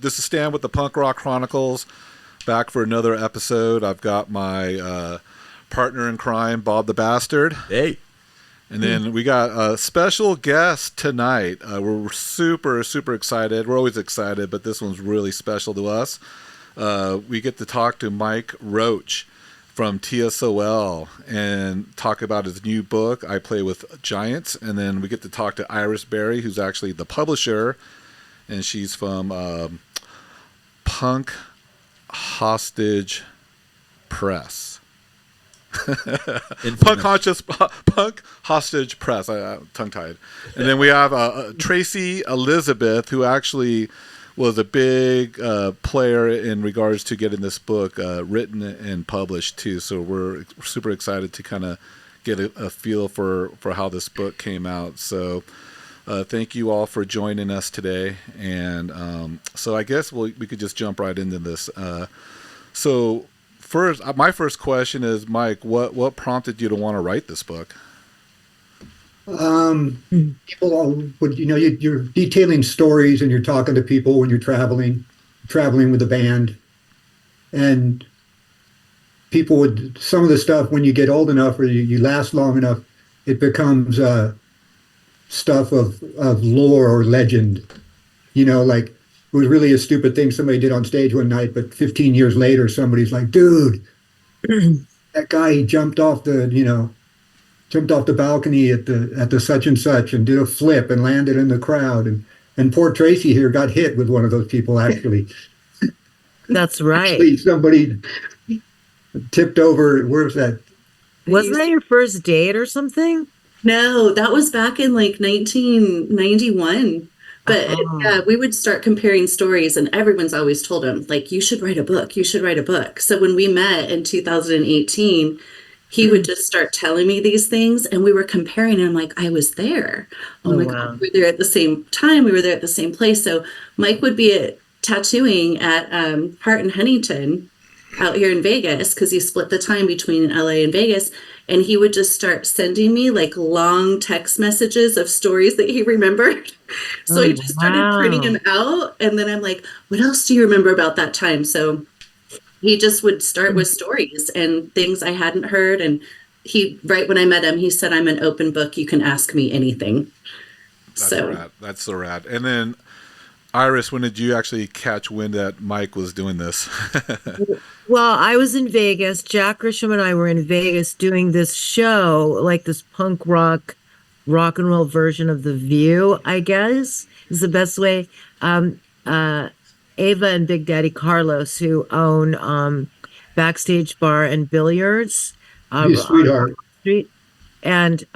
This is Stan with the Punk Rock Chronicles, back for another episode. I've got my partner in crime, Bob the Bastard. Hey. And then we got a special guest tonight. We're super, super excited. We're always excited, but this one's really special to us. We get to talk to Mike Roche from TSOL and talk about his new book, I Play with Giants. And then we get to talk to Iris Berry, who's actually the publisher, and she's from Punk Hostage Press. Punk Hostage Press. Tongue-tied. And then we have Tracy Elizabeth, who actually was a big player in regards to getting this book written and published too. So we're super excited to kind of get a feel for how this book came out. So thank you all for joining us today. And so I guess we could just jump right into this. So first, my first question is, Mike, what prompted you to want to write this book? People would, you're detailing stories and you're talking to people when you're traveling with a band, and people would, some of the stuff, when you get old enough or you last long enough, it becomes stuff of lore or legend. Like, it was really a stupid thing somebody did on stage one night, but 15 years later, somebody's like, dude, that guy, he jumped off the balcony at the such and such and did a flip and landed in the crowd. And poor Tracy here got hit with one of those people, actually. That's right. Actually, somebody tipped over. Where's that? Wasn't that your first date or something? No, that was back in like 1991. But yeah, we would start comparing stories, and everyone's always told him, like, you should write a book. You should write a book. So when we met in 2018, he would just start telling me these things, and we were comparing, and I'm like, I was there. Oh my God, we were there at the same time. We were there at the same place. So Mike would be tattooing at Hart and Huntington out here in Vegas, because he split the time between LA and Vegas. And he would just start sending me like long text messages of stories that he remembered. So he just started printing them out. And then I'm like, what else do you remember about that time? So he just would start with stories and things I hadn't heard. And right when I met him, he said, I'm an open book. You can ask me anything. That's so rad. And then, Iris, when did you actually catch wind that Mike was doing this? Well, I was in Vegas. Jack Grisham and I were in Vegas doing this show, like this punk rock and roll version of The View, I guess, is the best way. Ava and Big Daddy Carlos, who own Backstage Bar and Billiards, Sweetheart. Street, and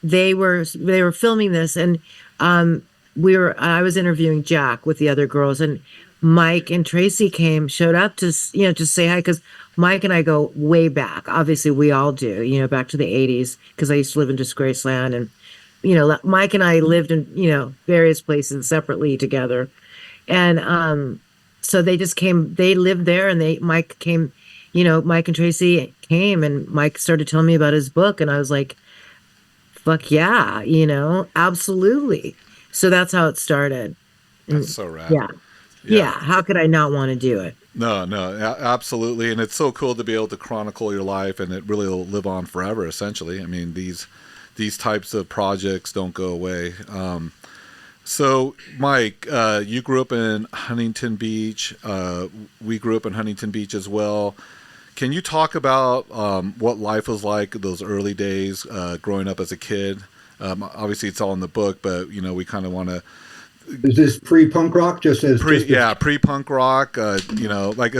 they were filming this, and I was interviewing Jack with the other girls, and Mike and Tracy showed up to say hi, because Mike and I go way back. Obviously, we all do, back to the 80s, because I used to live in Disgraceland, and Mike and I lived in various places separately together, and so they just came. They lived there, and Mike came. Mike and Tracy came, and Mike started telling me about his book, and I was like, "Fuck yeah, absolutely." So that's how it started. That's so rad. Yeah. How could I not want to do it? No, absolutely. And it's so cool to be able to chronicle your life, and it really will live on forever, essentially. I mean, these types of projects don't go away. So, Mike, you grew up in Huntington Beach. We grew up in Huntington Beach as well. Can you talk about what life was like those early days growing up as a kid? Obviously, it's all in the book, but we kind of want to. Is this pre-punk rock? Pre-punk rock. Like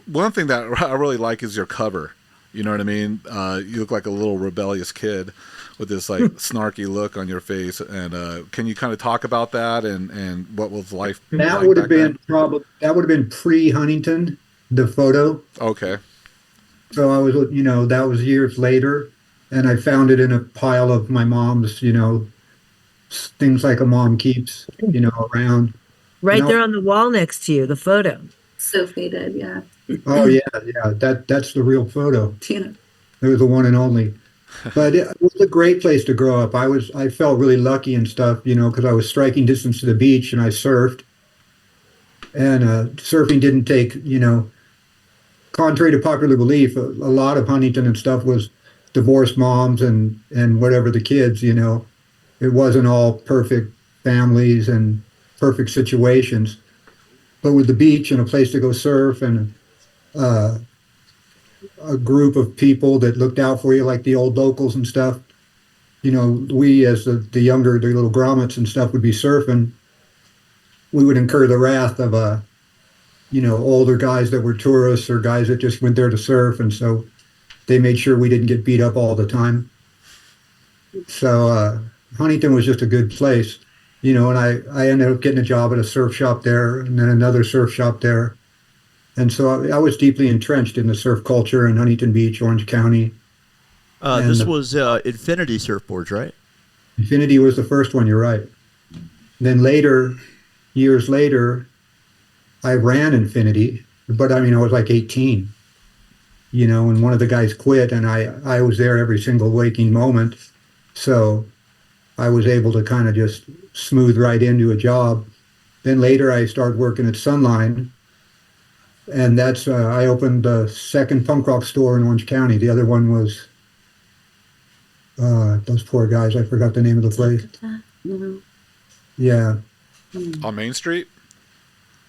one thing that I really like is your cover. You know what I mean? You look like a little rebellious kid with this like snarky look on your face. And can you kind of talk about that and what was life? That would have been pre-Huntington, the photo. Okay. So I was, that was years later, and I found it in a pile of my mom's, things like a mom keeps, around. Right there on the wall next to you, the photo. So faded, yeah. Oh yeah. That's the real photo. Yeah. It was the one and only. But it was a great place to grow up. I felt really lucky and stuff, because I was striking distance to the beach and I surfed. And surfing didn't take, contrary to popular belief, a lot of Huntington and stuff was divorced moms and whatever the kids, it wasn't all perfect families and perfect situations. But with the beach and a place to go surf and uh, a group of people that looked out for you, like the old locals and stuff, we as the younger, the little grommets and stuff would be surfing. We would incur the wrath of older guys that were tourists or guys that just went there to surf, and so they made sure we didn't get beat up all the time. So Huntington was just a good place, and I ended up getting a job at a surf shop there, and then another surf shop there, and so I was deeply entrenched in the surf culture in Huntington Beach, Orange County. This was Infinity Surfboards, right? Infinity was the first one. You're right. Then later, years later, I ran Infinity, but I was like 18, and one of the guys quit, and I was there every single waking moment. So I was able to kind of just smooth right into a job. Then later I started working at Sunline, and that's I opened the second punk rock store in Orange County. The other one was those poor guys. I forgot the name of the place. No. Yeah. On Main Street?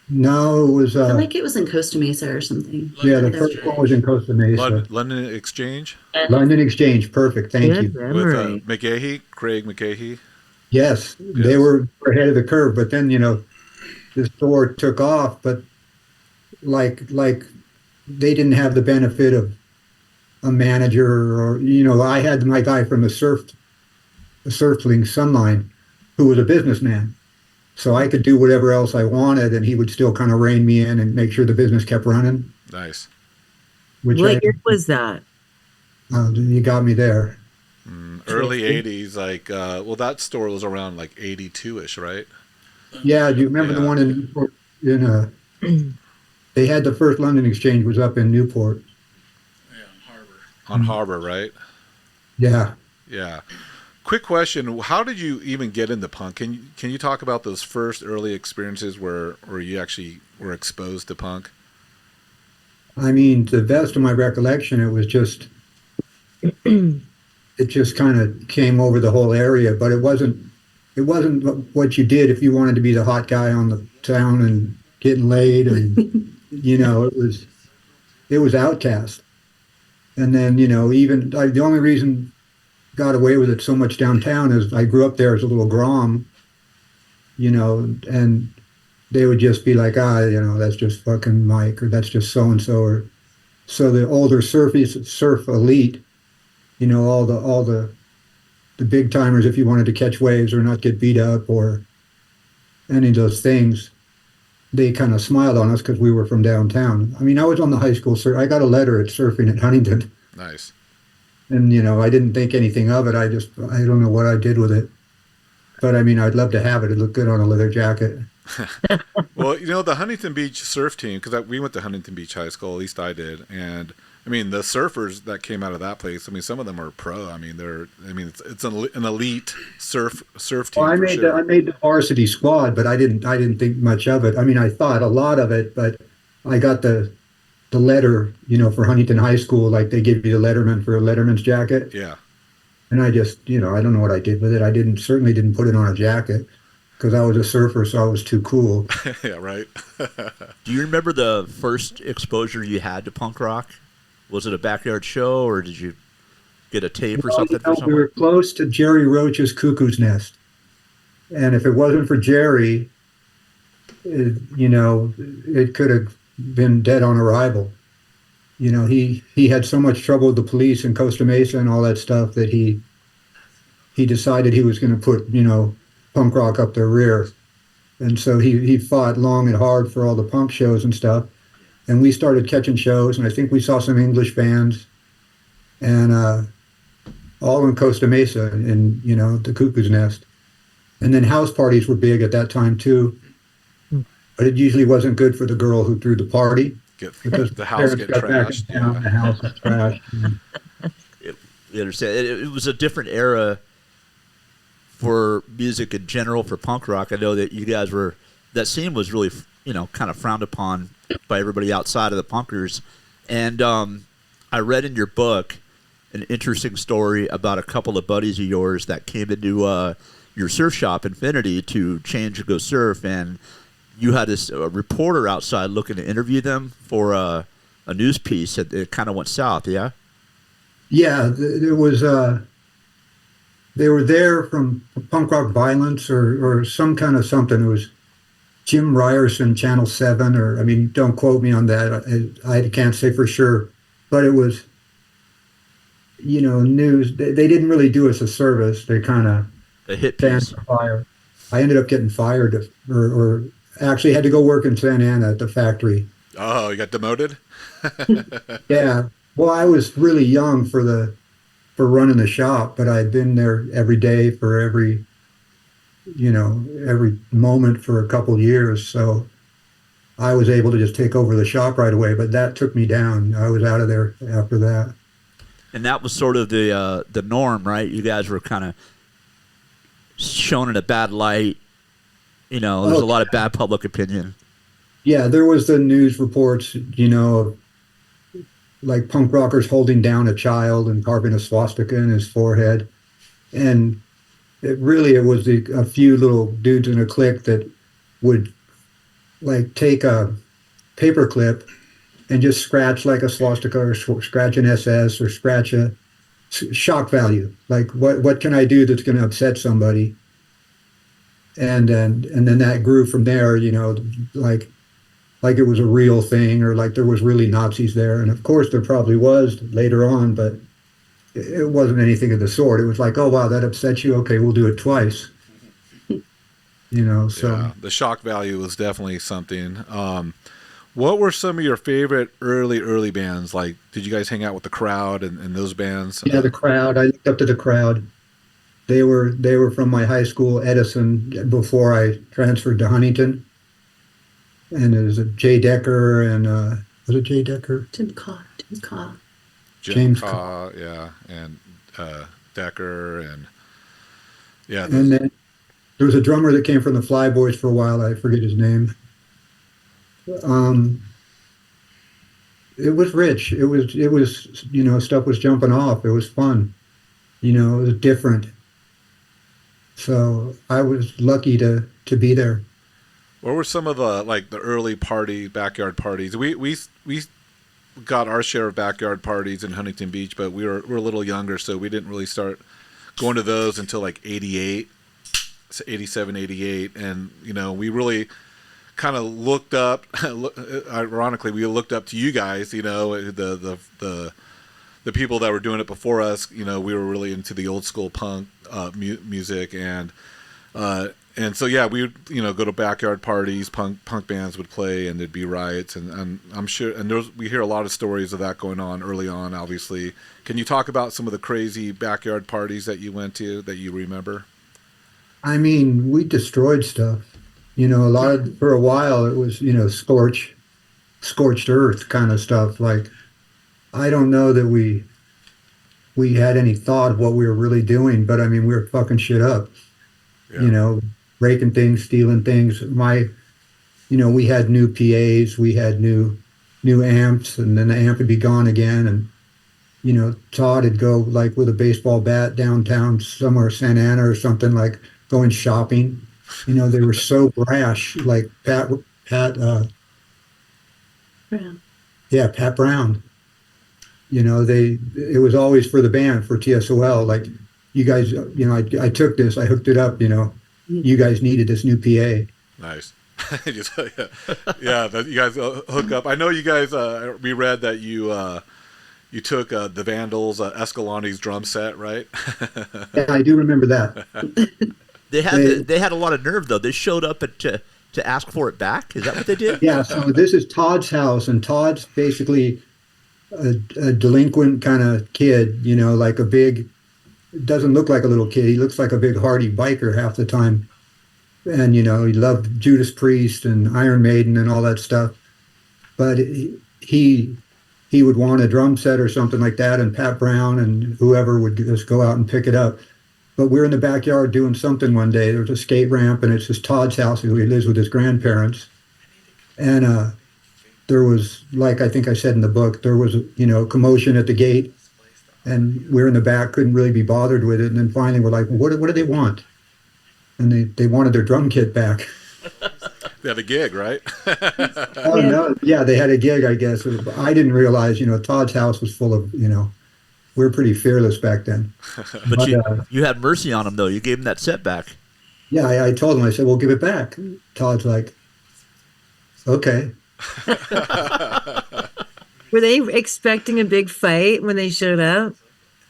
No, it was. I feel like it was in Costa Mesa or something. Yeah, the first one was in Costa Mesa. London Exchange? London Exchange, perfect. Thank Good you. memory. With Craig McGahee. Yes, they were ahead of the curve, but then the store took off, but like they didn't have the benefit of a manager or I had my guy from the Surfling Sunline who was a businessman. So I could do whatever else I wanted, and he would still kind of rein me in and make sure the business kept running. Nice. What year was that? You got me there. Early 80s, that store was around like 82-ish, right? Yeah, do you remember the one in Newport? They had the first London Exchange was up in Newport. Yeah, on Harbor. On Harbor, right? Yeah. Yeah. Quick question: how did you even get into punk? Can you talk about those first early experiences where you actually were exposed to punk? I mean, to the best of my recollection, it was just it just kind of came over the whole area, but it wasn't what you did if you wanted to be the hot guy on the town and getting laid, and it was outcast. And then even the only reason got away with it so much downtown is I grew up there as a little grom, and they would just be like, that's just fucking Mike, or that's just so and so, or so the older surf elite, all the big timers, if you wanted to catch waves or not get beat up or any of those things, they kind of smiled on us because we were from downtown. I mean, I was on the high school I got a letter at surfing at Huntington. Nice. And, I didn't think anything of it. I don't know what I did with it. But, I mean, I'd love to have it. It looked good on a leather jacket. Well, the Huntington Beach surf team, because we went to Huntington Beach High School, at least I did. And, I mean, the surfers that came out of that place, I mean, some of them are pro. I mean, it's an elite surf team. Well, I made the varsity squad, but I didn't think much of it. I mean, I thought a lot of it, but I got the letter, for Huntington High School, like they give you the letterman for a letterman's jacket. Yeah. And I just, I don't know what I did with it. I certainly didn't put it on a jacket because I was a surfer, so I was too cool. Yeah, right. Do you remember the first exposure you had to punk rock? Was it a backyard show, or did you get a tape or something for someone? We were close to Jerry Roach's Cuckoo's Nest. And if it wasn't for Jerry, it could have been dead on arrival. He had so much trouble with the police in Costa Mesa and all that stuff that he decided he was going to put, punk rock up their rear. And so he fought long and hard for all the punk shows and stuff. And we started catching shows, and I think we saw some English bands, and all in Costa Mesa and, the Cuckoo's Nest. And then house parties were big at that time too. But it usually wasn't good for the girl who threw the party. Because the house get trashed. Yeah. The house was trashed. You understand? It was a different era for music in general, for punk rock. I know that you guys that scene was really kind of frowned upon by everybody outside of the punkers. And I read in your book an interesting story about a couple of buddies of yours that came into your surf shop, Infinity, to change and go surf, and you had this reporter outside looking to interview them for a news piece. It kind of went south, yeah? Yeah, there was they were there from Punk Rock Violence or some kind of something. It was Jim Ryerson, Channel 7, or, I mean, don't quote me on that. I can't say for sure. But it was, news. They didn't really do us a service. They kind of A hit fanned piece. the fire. I ended up getting fired or actually had to go work in Santa Ana at the factory. Oh, you got demoted? Yeah. Well, I was really young for running the shop, but I'd been there every day for every moment for a couple of years. So I was able to just take over the shop right away, but that took me down. I was out of there after that. And that was sort of the norm, right? You guys were kind of shown in a bad light. There's a lot of bad public opinion. Yeah, there was the news reports, of like punk rockers holding down a child and carving a swastika in his forehead. And it was a few little dudes in a clique that would like take a paper clip and just scratch like a swastika or scratch an SS or scratch a shock value. Like what can I do that's going to upset somebody? And then that grew from there, like it was a real thing, or like there was really Nazis there. And of course there probably was later on, but it wasn't anything of the sort. It was like, oh wow, that upsets you? Okay, we'll do it twice. So Yeah, the shock value was definitely something. What were some of your favorite early bands? Like, did you guys hang out with the Crowd and those bands? yeah, the Crowd. I looked up to the Crowd. They were from my high school, Edison, before I transferred to Huntington. And it was Jay Decker and was it Jay Decker? Tim Caw. James Caw, yeah, and Decker, and yeah. And then there was a drummer that came from the Flyboys for a while. I forget his name. It was rich. It was stuff was jumping off. It was fun. It was different. So I was lucky to be there. What were some of the early backyard parties? We got our share of backyard parties in Huntington Beach, but we're a little younger, so we didn't really start going to those until like 88, 87, 88. And, we really kind of looked up, ironically, we looked up to you guys, the people that were doing it before us. We were really into the old school punk music, and so yeah, we would go to backyard parties. Punk bands would play, and there'd be riots, and I'm sure, and we hear a lot of stories of that going on early on. Obviously, can you talk about some of the crazy backyard parties that you went to that you remember? I mean, we destroyed stuff. For a while it was scorched earth kind of stuff. Like, I don't know that we had any thought of what we were really doing, but I mean, we were fucking shit up. Yeah. Breaking things, stealing things. We had new PAs, we had new amps, and then the amp would be gone again. And, Todd would go like with a baseball bat downtown somewhere, Santa Ana or something, like going shopping. They were so brash, like Pat Brown. Yeah, Pat Brown. It was always for the band, for TSOL. Like, you guys, I took this, I hooked it up, you guys needed this new PA. Nice. Yeah, you guys hook up. I know you guys, we read that you took the Vandals, Escalani's drum set, right? Yeah, I do remember that. They had a lot of nerve, though. They showed up to ask for it back. Is that what they did? Yeah, so this is Todd's house, and Todd's basically a delinquent kind of kid, like doesn't look like a little kid. He looks like a big hardy biker half the time. And, he loved Judas Priest and Iron Maiden and all that stuff. But he would want a drum set or something like that, and Pat Brown and whoever would just go out and pick it up. But we're in the backyard doing something one day. There was a skate ramp, and it's just Todd's house. He lives with his grandparents. And there was, like I think I said in the book, there was, commotion at the gate, and we're in the back, couldn't really be bothered with it. And then finally we're like, what do they want? And they wanted their drum kit back. They had a gig, right? Oh, Yeah. no. Yeah, they had a gig, I guess. I didn't realize, Todd's house was full of, we were pretty fearless back then. But But, you had mercy on him, though. You gave him that setback. yeah, I told him, I said, well, give it back. Todd's like, okay. Were they expecting a big fight when they showed up?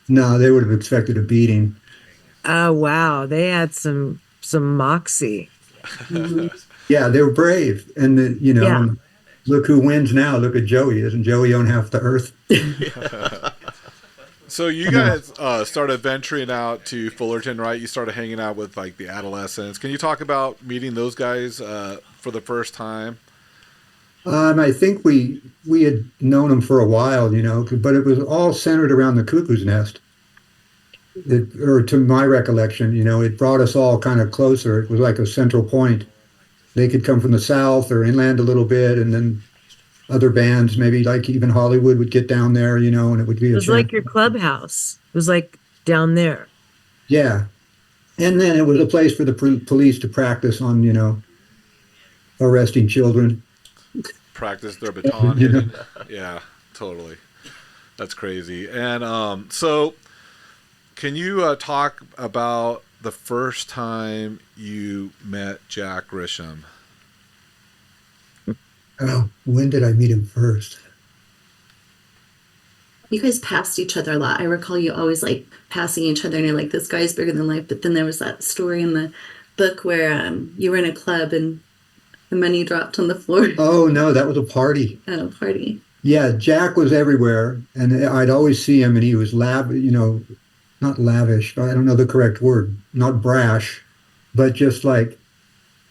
No, they would have expected a beating. Oh wow, they had some moxie. Yeah, they were brave. And, Yeah. and look who wins now. Look at Joey. Doesn't Joey own half the earth? So you guys started venturing out to Fullerton, right? You started hanging out with like the adolescents. Can you talk about meeting those guys for the first time? I think we had known them for a while, but it was all centered around the cuckoo's nest. Or to my recollection, it brought us all kind of closer. It was like a central point. They could come from the south or inland a little bit, and then other bands, maybe like even Hollywood, would get down there, and it would be It a was like chance. your clubhouse. It was like down there. Yeah, and then it was a place for the police to practice on, arresting children. Practice their baton You know. hitting? Yeah, totally. That's crazy. And so can you talk about the first time you met Jack Grisham? Oh, when did I meet him first? You guys passed each other a lot. I recall you always like passing each other, and you're like, "This guy's bigger than life." But then there was that story in the book where you were in a club and the money dropped on the floor Oh no, that was a party. at a party. Yeah, Jack was everywhere, and I'd always see him, and he was not lavish. I don't know the correct word. Not brash, but just like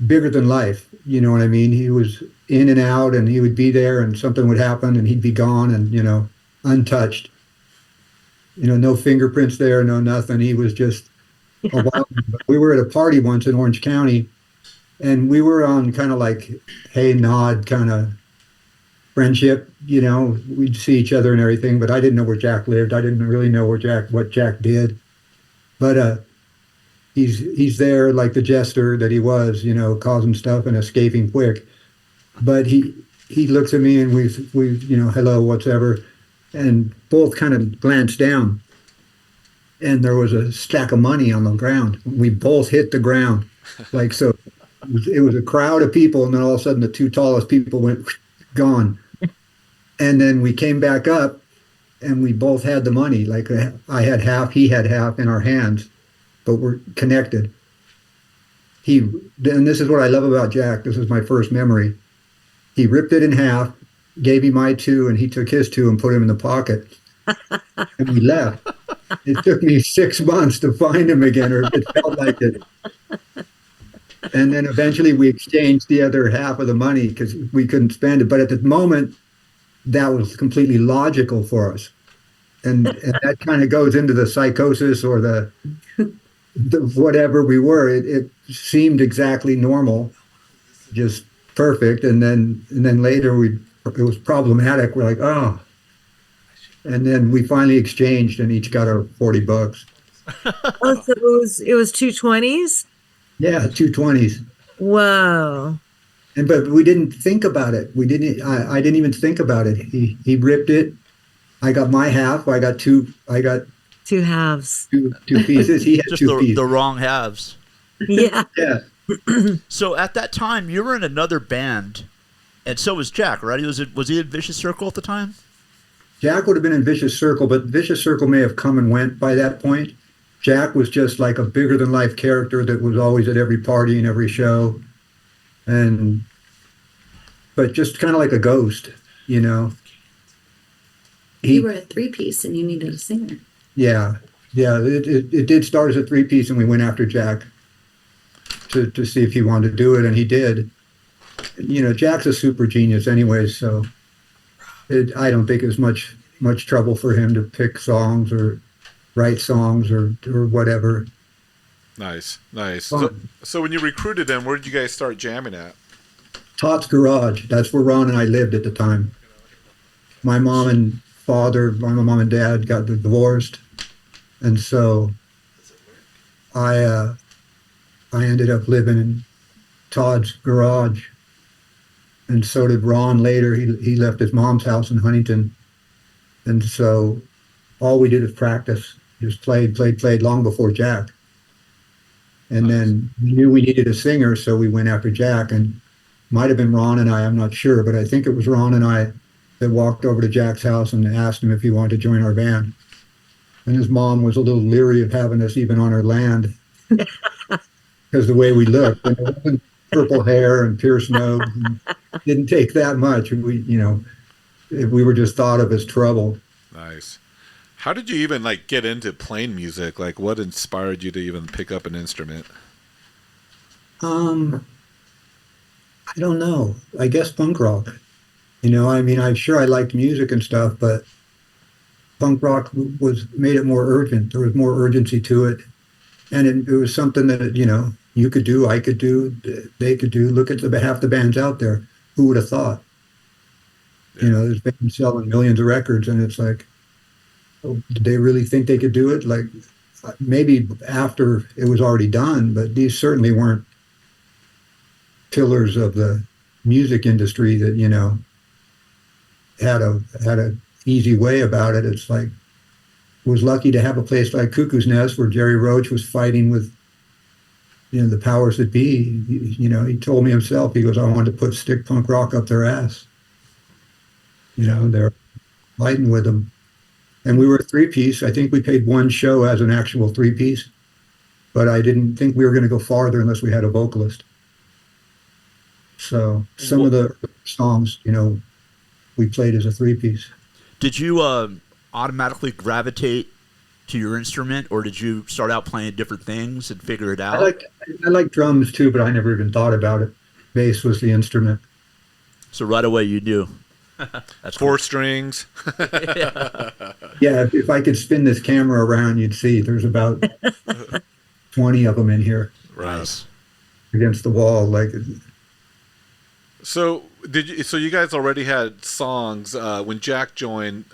bigger than life. You know what I mean? He was in and out, and he would be there, and something would happen, and he'd be gone, and untouched. No fingerprints there, no nothing. He was just a wild. We were at a party once in Orange County, and we were on kind of like hey nod kind of friendship. We'd see each other and everything, but I didn't know where Jack lived. I didn't really know what Jack did. But he's there like the jester that he was, causing stuff and escaping quick. But he looks at me, and we hello, whatever, and both kind of glanced down, and there was a stack of money on the ground. We both hit the ground, like so. It was a crowd of people, and then all of a sudden the two tallest people went gone. And then we came back up, and we both had the money. Like I had half, he had half in our hands, but we're connected. And this is what I love about Jack. This is my first memory. He ripped it in half, gave me my two, and he took his two and put them in the pocket. And we left. It took me 6 months to find him again, or it felt like it. And then eventually we exchanged the other half of the money because we couldn't spend it. But at the moment, that was completely logical for us. And that kind of goes into the psychosis or the whatever we were. It seemed exactly normal, just perfect. And then later it was problematic. We're like, oh. And then we finally exchanged, and each got our $40. Oh, so it was 220s? Yeah, 220s. Whoa. But we didn't think about it. We didn't. I didn't even think about it. He ripped it. I got my half. I got two. I got Two halves. two pieces. He had Just two pieces. the wrong halves. Yeah. Yeah. So at that time, you were in another band, and so was Jack, right? Was he in Vicious Circle at the time? Jack would have been in Vicious Circle, but Vicious Circle may have come and went by that point. Jack was just like a bigger than life character that was always at every party and every show, but just kind of like a ghost, You were a three-piece, and you needed a singer. Yeah. It did start as a three-piece, and we went after Jack to see if he wanted to do it, and he did. Jack's a super genius, anyways, so I don't think it's much trouble for him to pick songs or write songs or whatever. Nice. Fun. So when you recruited him, where did you guys start jamming at? Todd's Garage. That's where Ron and I lived at the time. My mom and my mom and dad got divorced, and so I I ended up living in Todd's Garage, and so did Ron later. He left his mom's house in Huntington, and so all we did was practice, just played long before Jack. And then we knew we needed a singer, so we went after Jack, and might have been Ron and I'm not sure, but I think it was Ron and I that walked over to Jack's house and asked him if he wanted to join our band. And his mom was a little leery of having us even on her land because the way we looked, and it wasn't purple hair and pierced nose, and didn't take that much. We were just thought of as trouble. Nice. How did you even like get into playing music? Like, what inspired you to even pick up an instrument? I don't know. I guess punk rock. I mean, I'm sure I liked music and stuff, but punk rock made it more urgent. There was more urgency to it, and it was something that you could do, I could do, they could do. Look at half the bands out there. Who would have thought? Yeah. There's been selling millions of records, and it's like, oh, did they really think they could do it? Like, maybe after it was already done, but these certainly weren't pillars of the music industry that had a easy way about it. It's like, was lucky to have a place like Cuckoo's Nest where Jerry Roach was fighting with the powers that be. He told me himself, he goes, I wanted to put stick punk rock up their ass. They're fighting with them. And we were a three-piece. I think we played one show as an actual three-piece, but I didn't think we were going to go farther unless we had a vocalist. So some of the songs, we played as a three-piece. Did you automatically gravitate to your instrument, or did you start out playing different things and figure it out? I like drums too, but I never even thought about it. Bass was the instrument. So right away you knew. That's Four cool. strings. Yeah, if I could spin this camera around, you'd see there's about 20 of them in here Right. against the wall. Like, So you guys already had songs when Jack joined?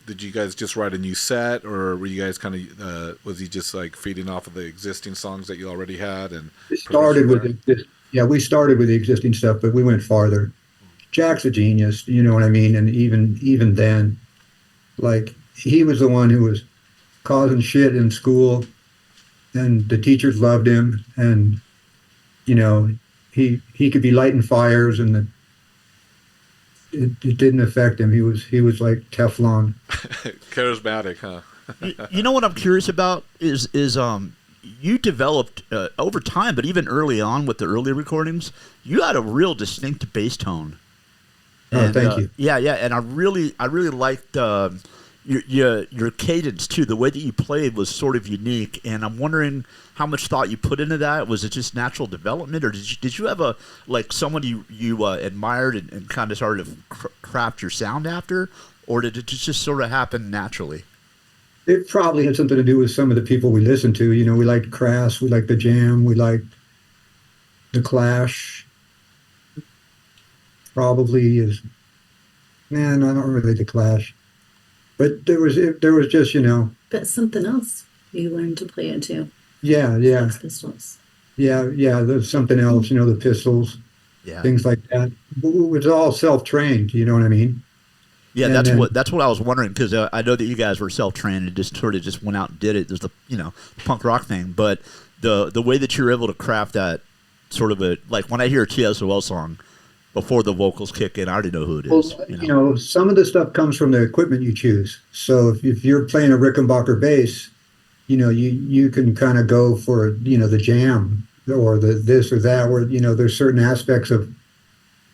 Did you guys just write a new set, or were you guys kind of was he just like feeding off of the existing songs that you already had? And we started with the existing stuff, but we went farther. Jack's a genius, you know what I mean? And even then, like, he was the one who was causing shit in school, and the teachers loved him, and he could be lighting fires, and it didn't affect him. He was like Teflon. Charismatic, huh? You know what I'm curious about is you developed over time, but even early on with the early recordings, you had a real distinct bass tone. And, thank you. Yeah, and I really liked your cadence too. The way that you played was sort of unique, and I'm wondering how much thought you put into that. Was it just natural development, or did you have someone you admired and kind of started to craft your sound after, or did it just sort of happen naturally? It probably had something to do with some of the people we listened to. We liked Crass, we liked The Jam, we liked The Clash. Probably is, man, I don't really The Clash, but there was just But something else you learned to play into. yeah Sex Pistols. yeah there's something else, the Pistols, things like that. It was all self-trained, you know what I mean? Yeah, And that's what I was wondering, because I know that you guys were self-trained and just sort of just went out and did it. There's the punk rock thing, but the way that you're able to craft that sort of like when I hear a TSOL song before the vocals kick in, I already know who it is. Well, some of the stuff comes from the equipment you choose. So if you're playing a Rickenbacker bass, you can kind of go for the Jam or the this or that, where there's certain aspects of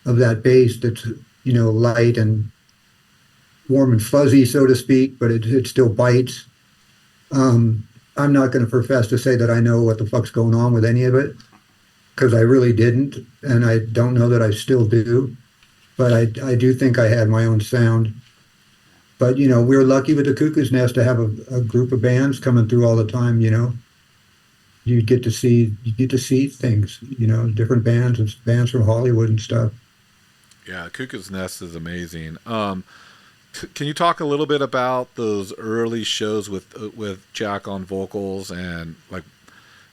that bass that's light and warm and fuzzy, so to speak, but it still bites. I'm not going to profess to say that I know what the fuck's going on with any of it, because I really didn't, and I don't know that I still do, but I do think I had my own sound. But we were lucky with the Cuckoo's Nest to have a group of bands coming through all the time. You get to see things, different bands and bands from Hollywood and stuff. Yeah, Cuckoo's Nest is amazing. Can you talk a little bit about those early shows with Jack on vocals and like,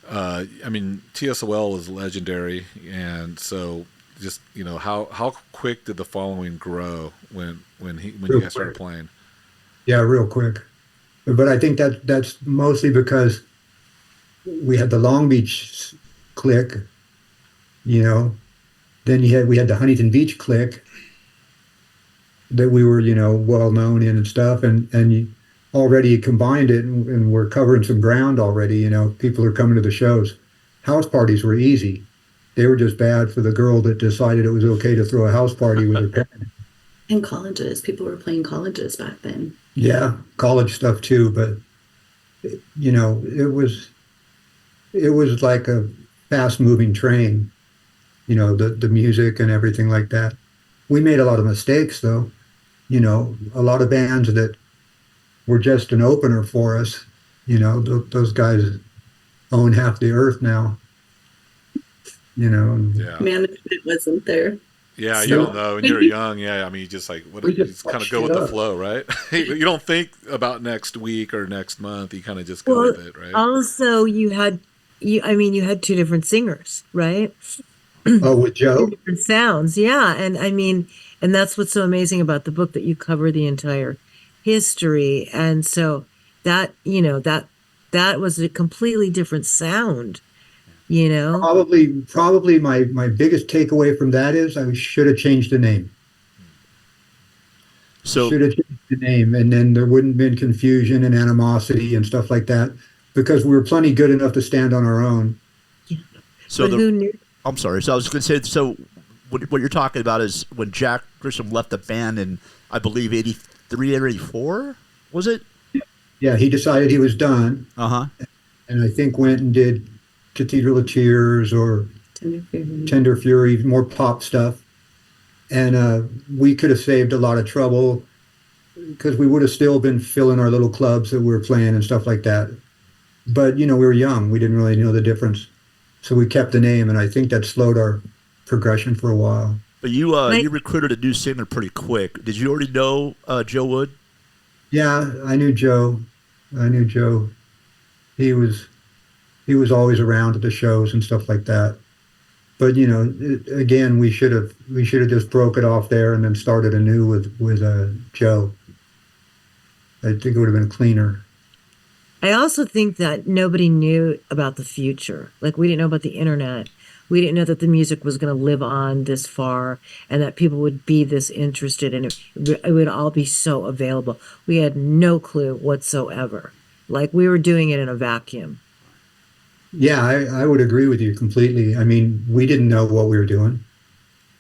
I mean, TSOL was legendary, and so just how quick did the following grow when you Real guys started quick. playing? Yeah, real quick. But I think that's mostly because we had the Long Beach clique, you know. Then we had the Huntington Beach clique that we were, well known in and stuff, and you already combined it, and we're covering some ground already. People are coming to the shows. House parties were easy. They were just bad for the girl that decided it was okay to throw a house party with her parents. In colleges, people were playing colleges back then. Yeah, college stuff too, but it was like a fast moving train. The music and everything like that. We made a lot of mistakes though. A lot of bands that were just an opener for us. Those guys own half the earth now. And Yeah. Management wasn't there. Yeah, you So don't know when you're young. Yeah, I mean, you just like we you just just kind of fucked go shit with the up. flow, right? You don't think about next week or next month. You kind of just go Well, with it, right? also you had two different singers, right? Oh, with Two Joe. different sounds. Yeah. And I mean, and that's what's so amazing about the book, that you cover the entire history. And so that was a completely different sound, you know? Probably my biggest takeaway from that is I should have changed the name. So Should have changed the name, and then there wouldn't have been confusion and animosity and stuff like that, because we were plenty good enough to stand on our own. Yeah. so But the who knew? I'm sorry. So I was going to say. So what you're talking about is when Jack Grisham left the band in, I believe, 83 or 84. Was it? Yeah, he decided he was done, Uh huh. and I think went and did Cathedral of Tears or Tender Fury. Tender Fury, more pop stuff. And we could have saved a lot of trouble because we would have still been filling our little clubs that we were playing and stuff like that. But we were young; we didn't really know the difference, so we kept the name, and I think that slowed our progression for a while. But you Like, you recruited a new singer pretty quick. Did you already know Joe Wood? Yeah, I knew Joe. I knew Joe. He was always around at the shows and stuff like that. But again, we should have just broke it off there and then started anew with Joe. I think it would have been cleaner. I also think that nobody knew about the future. Like, we didn't know about the internet. We didn't know that the music was going to live on this far, and that people would be this interested in it. It would all be so available. We had no clue whatsoever. Like, we were doing it in a vacuum. Yeah, I would agree with you completely. I mean, we didn't know what we were doing.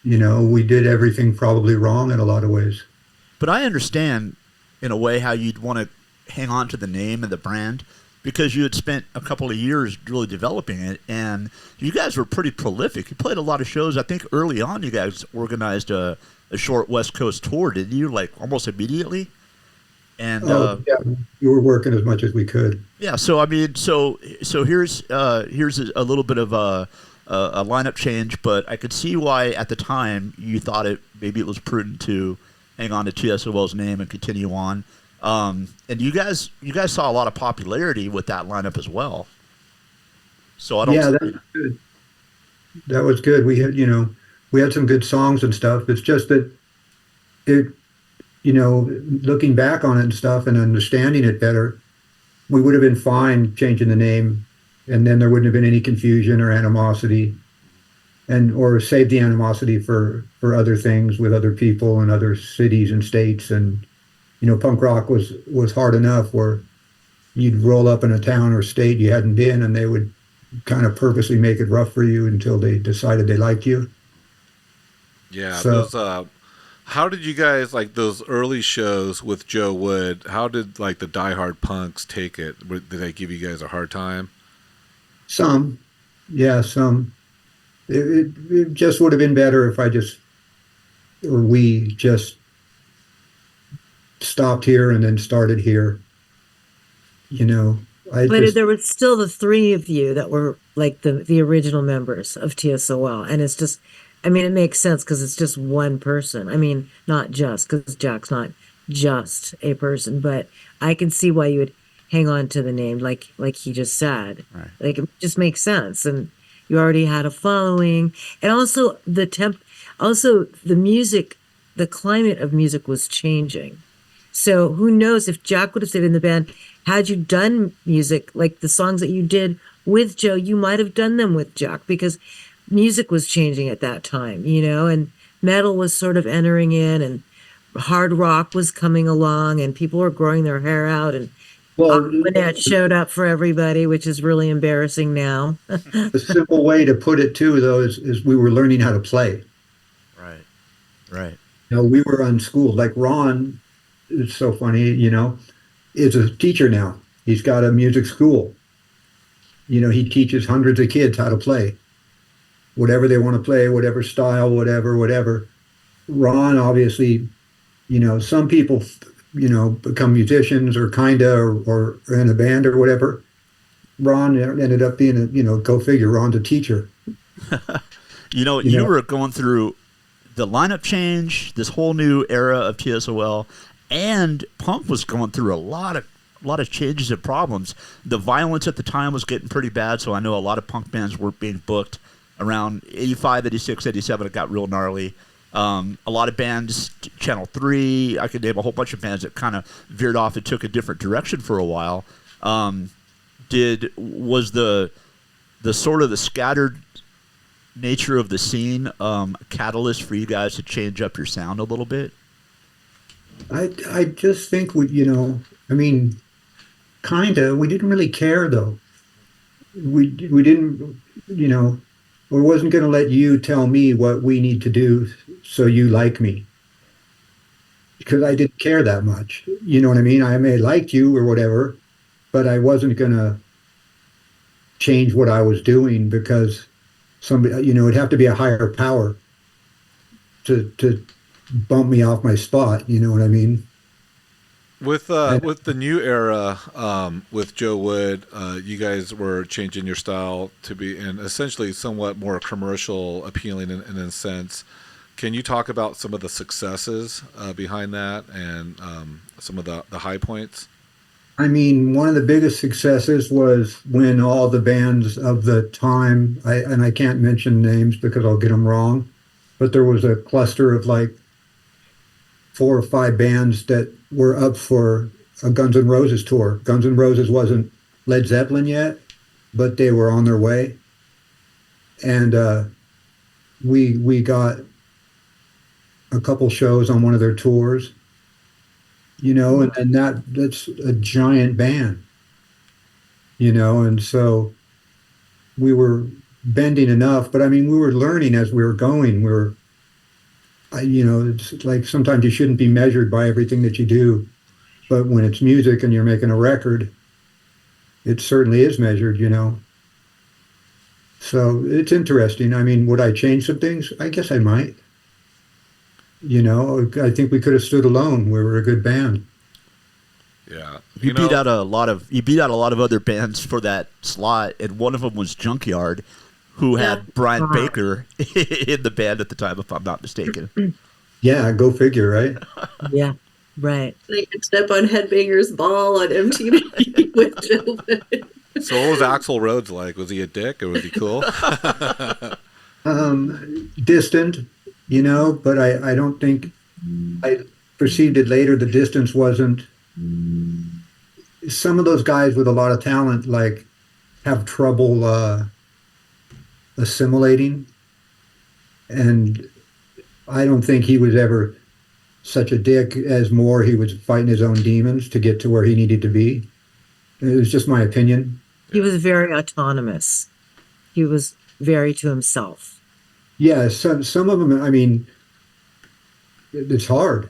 We did everything probably wrong in a lot of ways. But I understand, in a way, how you'd want to hang on to the name and the brand because you had spent a couple of years really developing it, and you guys were pretty prolific. You played a lot of shows. I think early on you guys organized a short West Coast tour, didn't you? Like almost immediately. And Oh, yeah, we were working as much as we could. yeah, so I mean, so here's a little bit of a lineup change, but I could see why at the time you thought maybe it was prudent to hang on to TSOL's name and continue on. And you guys saw a lot of popularity with that lineup as well. So I don't. Yeah, that's good. That was good. We had some good songs and stuff. It's just that it, looking back on it and stuff and understanding it better, we would have been fine changing the name, and then there wouldn't have been any confusion or animosity, or save the animosity for other things with other people and other cities and states. And punk rock was hard enough where you'd roll up in a town or state you hadn't been, and they would kind of purposely make it rough for you until they decided they liked you. Yeah, So those. How did you guys like those early shows with Joe Wood? How did like the diehard punks take it? Did they give you guys a hard time? some, yeah, some. It just would have been better if we just stopped here and then started here. I But just there were still the three of you that were like the original members of TSOL. And it's just, I mean, it makes sense because it's just one person. I mean, not just because Jack's not just a person, but I can see why you would hang on to the name, like he just said. Right. Like it just makes sense, and you already had a following, and also also the music, the climate of music was changing. So who knows if Jack would have stayed in the band, had you done music like the songs that you did with Joe, you might have done them with Jack because music was changing at that time, and metal was sort of entering in and hard rock was coming along and people were growing their hair out and Well, Aquanet showed up for everybody, which is really embarrassing now. the simple way to put it too, though, is we were learning how to play. Right. Right. We were unschooled. Like Ron, it's so funny, is a teacher now. He's got a music school. He teaches hundreds of kids how to play. Whatever they want to play, whatever style, whatever. Ron, obviously, some people, become musicians or or in a band or whatever. Ron ended up being go figure, Ron's a teacher. You were going through the lineup change, this whole new era of TSOL, and punk was going through a lot of changes and problems. The violence at the time was getting pretty bad, so I know a lot of punk bands were being booked around 85, 86, 87. It got real gnarly. A lot of bands, Channel 3, I could name a whole bunch of bands that kind of veered off and took a different direction for a while. Was the sort of the scattered nature of the scene a catalyst for you guys to change up your sound a little bit? I just think we didn't really care though. We didn't, we wasn't going to let you tell me what we need to do so you like me. Because I didn't care that much. You know what I mean? I may like you or whatever, but I wasn't going to change what I was doing because somebody, it'd have to be a higher power to bump me off my spot. You know what I mean? With the new era, with Joe Wood, you guys were changing your style to be in essentially somewhat more commercial appealing in a sense. Can you talk about some of the successes behind that and some of the high points? I mean, one of the biggest successes was when all the bands of the time, and I can't mention names because I'll get them wrong, but there was a cluster of like 4 or 5 bands that were up for a Guns N' Roses tour. Guns N' Roses wasn't Led Zeppelin yet, but they were on their way. And we got a couple shows on one of their tours, and that's a giant band, and so we were bending enough, but I mean, we were learning as we were going. It's like sometimes you shouldn't be measured by everything that you do, but when it's music and you're making a record, it certainly is measured, So it's interesting. I mean, would I change some things? I guess I might. I think we could have stood alone. We were a good band. Yeah, you beat out a lot of other bands for that slot, and one of them was Junkyard, who had Brian Baker in the band at the time, if I'm not mistaken. Yeah, go figure, right? Yeah, right. They could step on Headbanger's Ball on MTV with Joe. So what was Axl Rhodes like? Was he a dick or was he cool? Distant, but I don't think I perceived it later. The distance wasn't. Some of those guys with a lot of talent like have trouble assimilating, and I don't think he was ever such a dick as more he was fighting his own demons to get to where he needed to be. It was just my opinion. He was very autonomous. He was very to himself. Yeah, some of them, I mean, it's hard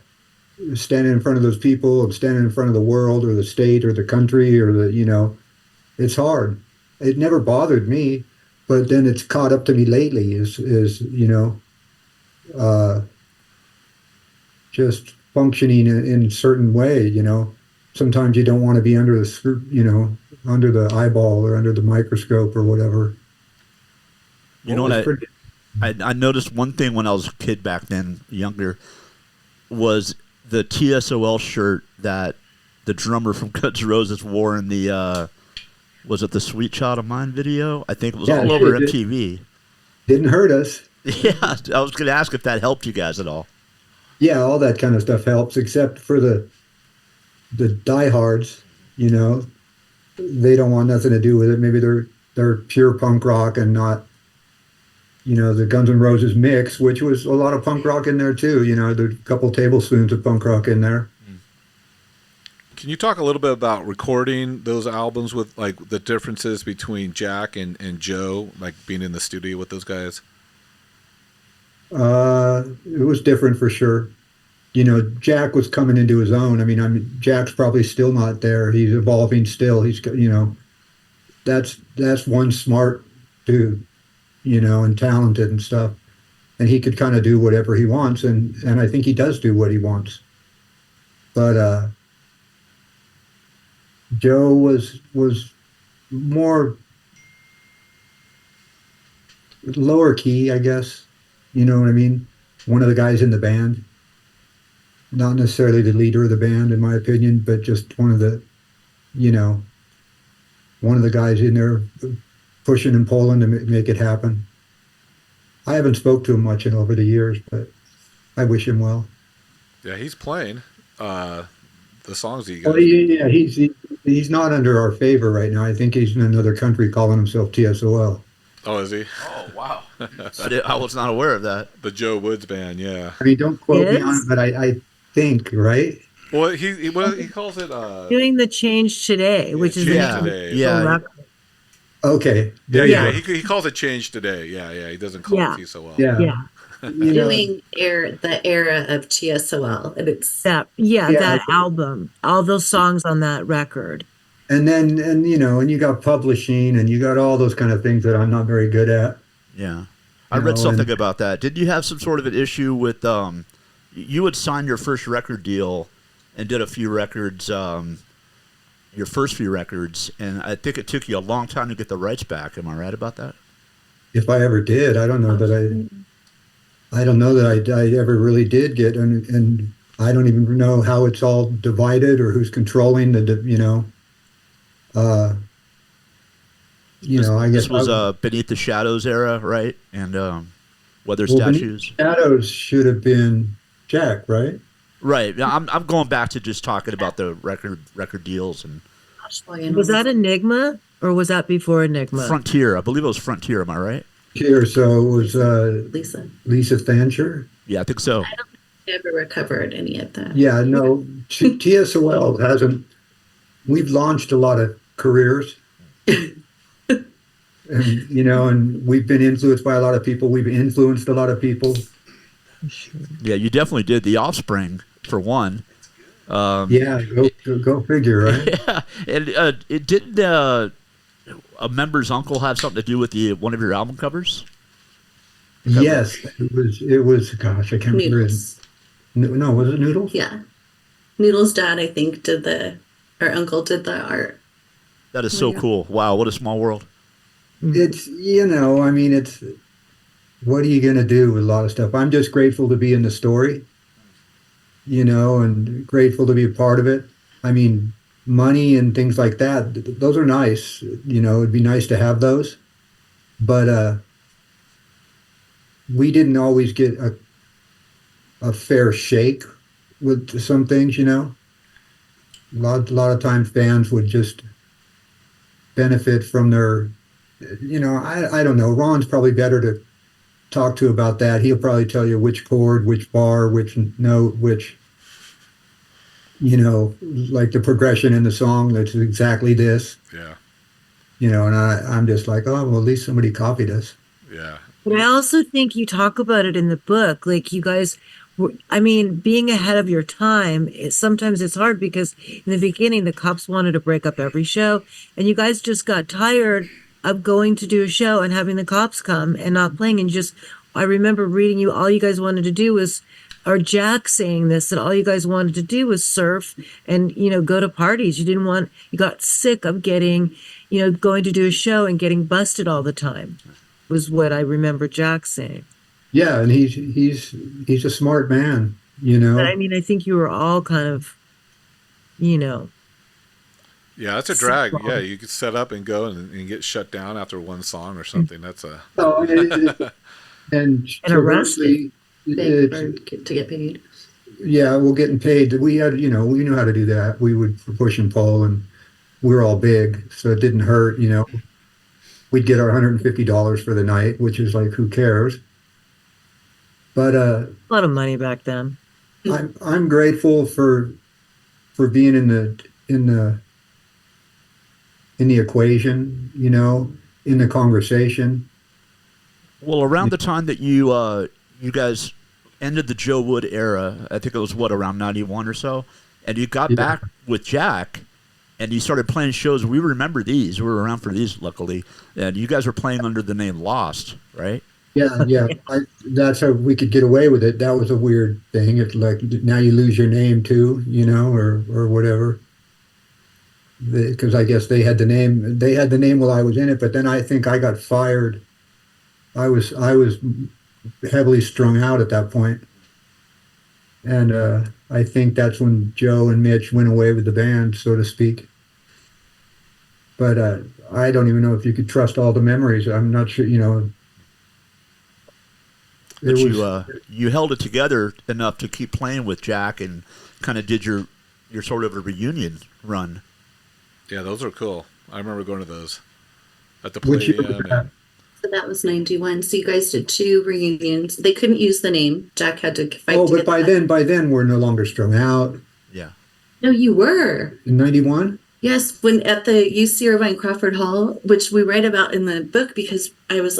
standing in front of those people and standing in front of the world or the state or the country or it's hard. It never bothered me, but then it's caught up to me lately is just functioning in a certain way, Sometimes you don't want to be under the under the eyeball or under the microscope or whatever. I noticed one thing when I was a kid back then, younger, was the TSOL shirt that the drummer from Guns N' Roses wore in the was it the Sweet Child of Mine video? I think it was all over MTV. Didn't hurt us. Yeah, I was going to ask if that helped you guys at all. Yeah, all that kind of stuff helps, except for the diehards. You know, they don't want nothing to do with it. Maybe they're pure punk rock and not, you know, the Guns N' Roses mix, which was a lot of punk rock in there too. You know, there's a couple tablespoons of punk rock in there. Can you talk a little bit about recording those albums with like the differences between Jack and Joe, like being in the studio with those guys? It was different for sure. You know, Jack was coming into his own. I mean, Jack's probably still not there. He's evolving still. He's, you know, that's one smart dude, you know, and talented and stuff. And he could kind of do whatever he wants, and I think he does do what he wants. But Joe was more lower key, I guess. You know what I mean? One of the guys in the band. Not necessarily the leader of the band, in my opinion, but just one of the, you know, one of the guys in there pushing and pulling to make it happen. I haven't spoke to him much in over the years, but I wish him well. Yeah, he's playing the songs that you guys. Oh, yeah, he's not under our favor right now. I think he's in another country calling himself TSOL. Oh, is he? Oh, wow. I was not aware of that. The Joe Woods band, yeah. I mean, don't quote me on it, but I think, right? Well, he calls it Doing the Change Today, which is Change Today. Yeah. Okay. Yeah. He calls it Change Today. Yeah. He doesn't call it TSOL. Yeah. Doing the era of TSOL, and it's that album, all those songs on that record. And then you know, and you got publishing, and you got all those kind of things that I'm not very good at. Yeah. I read something about that. Did you have some sort of an issue with you had signed your first record deal and did a few records, your first few records, and I think it took you a long time to get the rights back. Am I right about that? If I ever did, I don't know that I ever really did get, and I don't even know how it's all divided or who's controlling the, you know. I guess this was Beneath the Shadows era, right? And Weather Statues. Shadows should have been Jack, right? Right. I'm going back to just talking about the record deals and. Was that Enigma or was that before Enigma? Frontier. I believe it was Frontier. Am I right? Here, so it was Lisa Thansher. Yeah, I think so. I don't think I ever recovered any of that. Yeah, no, TSOL hasn't. We've launched a lot of careers. And, you know, and we've been influenced by a lot of people. We've influenced a lot of people. Yeah, you definitely did. The Offspring, for one. Yeah, go figure, right? Yeah, and it didn't a member's uncle have something to do with one of your album covers? Yes, it was. Gosh, I can't remember. No, was it Noodles? Yeah, Noodles' dad, I think, our uncle did the art. That is so cool. Wow, what a small world. It's, you know, I mean, it's, what are you going to do with a lot of stuff? I'm just grateful to be in the story, you know, and grateful to be a part of it. I mean, money and things like that, those are nice. You know, it'd be nice to have those. But we didn't always get a fair shake with some things, you know. A lot of times fans would just benefit from their, you know, I don't know. Ron's probably better to talk to about that. He'll probably tell you which chord, which bar, which note, which, you know, like the progression in the song, that's exactly this. Yeah. You know, and I'm just like, oh, well, at least somebody copied us. Yeah. But I also think you talk about it in the book. Like you guys, I mean, being ahead of your time, sometimes it's hard because in the beginning, the Cops wanted to break up every show. And you guys just got tired of going to do a show and having the Cops come and not playing. And I remember reading you, all you guys wanted to do was, or Jack saying this, that all you guys wanted to do was surf and, you know, go to parties. You got sick of getting, you know, going to do a show and getting busted all the time. was what I remember Jack saying. Yeah, and he's a smart man, you But know. I mean, I think you were all kind of, you know, Yeah, that's a drag. Yeah, you could set up and go and get shut down after one song or something. That's a So, and and arrested. traversely, Big it's, to get paid. yeah, well, getting paid. We had, we knew how to do that. We would push and pull, and we were all big, so it didn't hurt. We'd get our $150 for the night, which is like, who cares? But A lot of money back then. I'm grateful for being in the equation, in the conversation. Well, around the time that you guys ended the Joe Wood era, I think it was around 91 or so, and you got Yeah. back with Jack, and you started playing shows. We remember these. We were around for these, luckily. And you guys were playing under the name Lost, right? Yeah. That's how we could get away with it. That was a weird thing. It's like now you lose your name too, or whatever. Because I guess they had the name. They had the name while I was in it, but then I think I got fired. I was heavily strung out at that point, and I think that's when Joe and Mitch went away with the band, so to speak. But I don't even know if you could trust all the memories. I'm not sure. But you held it together enough to keep playing with Jack and kind of did your sort of a reunion run. yeah, those are cool. I remember going to those at the Which year was Palladium. that? So that was 91. So you guys did 2 reunions. They couldn't use the name. Jack had to fight Oh, to but get by that. then we're no longer strung out. Yeah. No, you were. In '91. Yes, when at the UC Irvine Crawford Hall, which we write about in the book because I was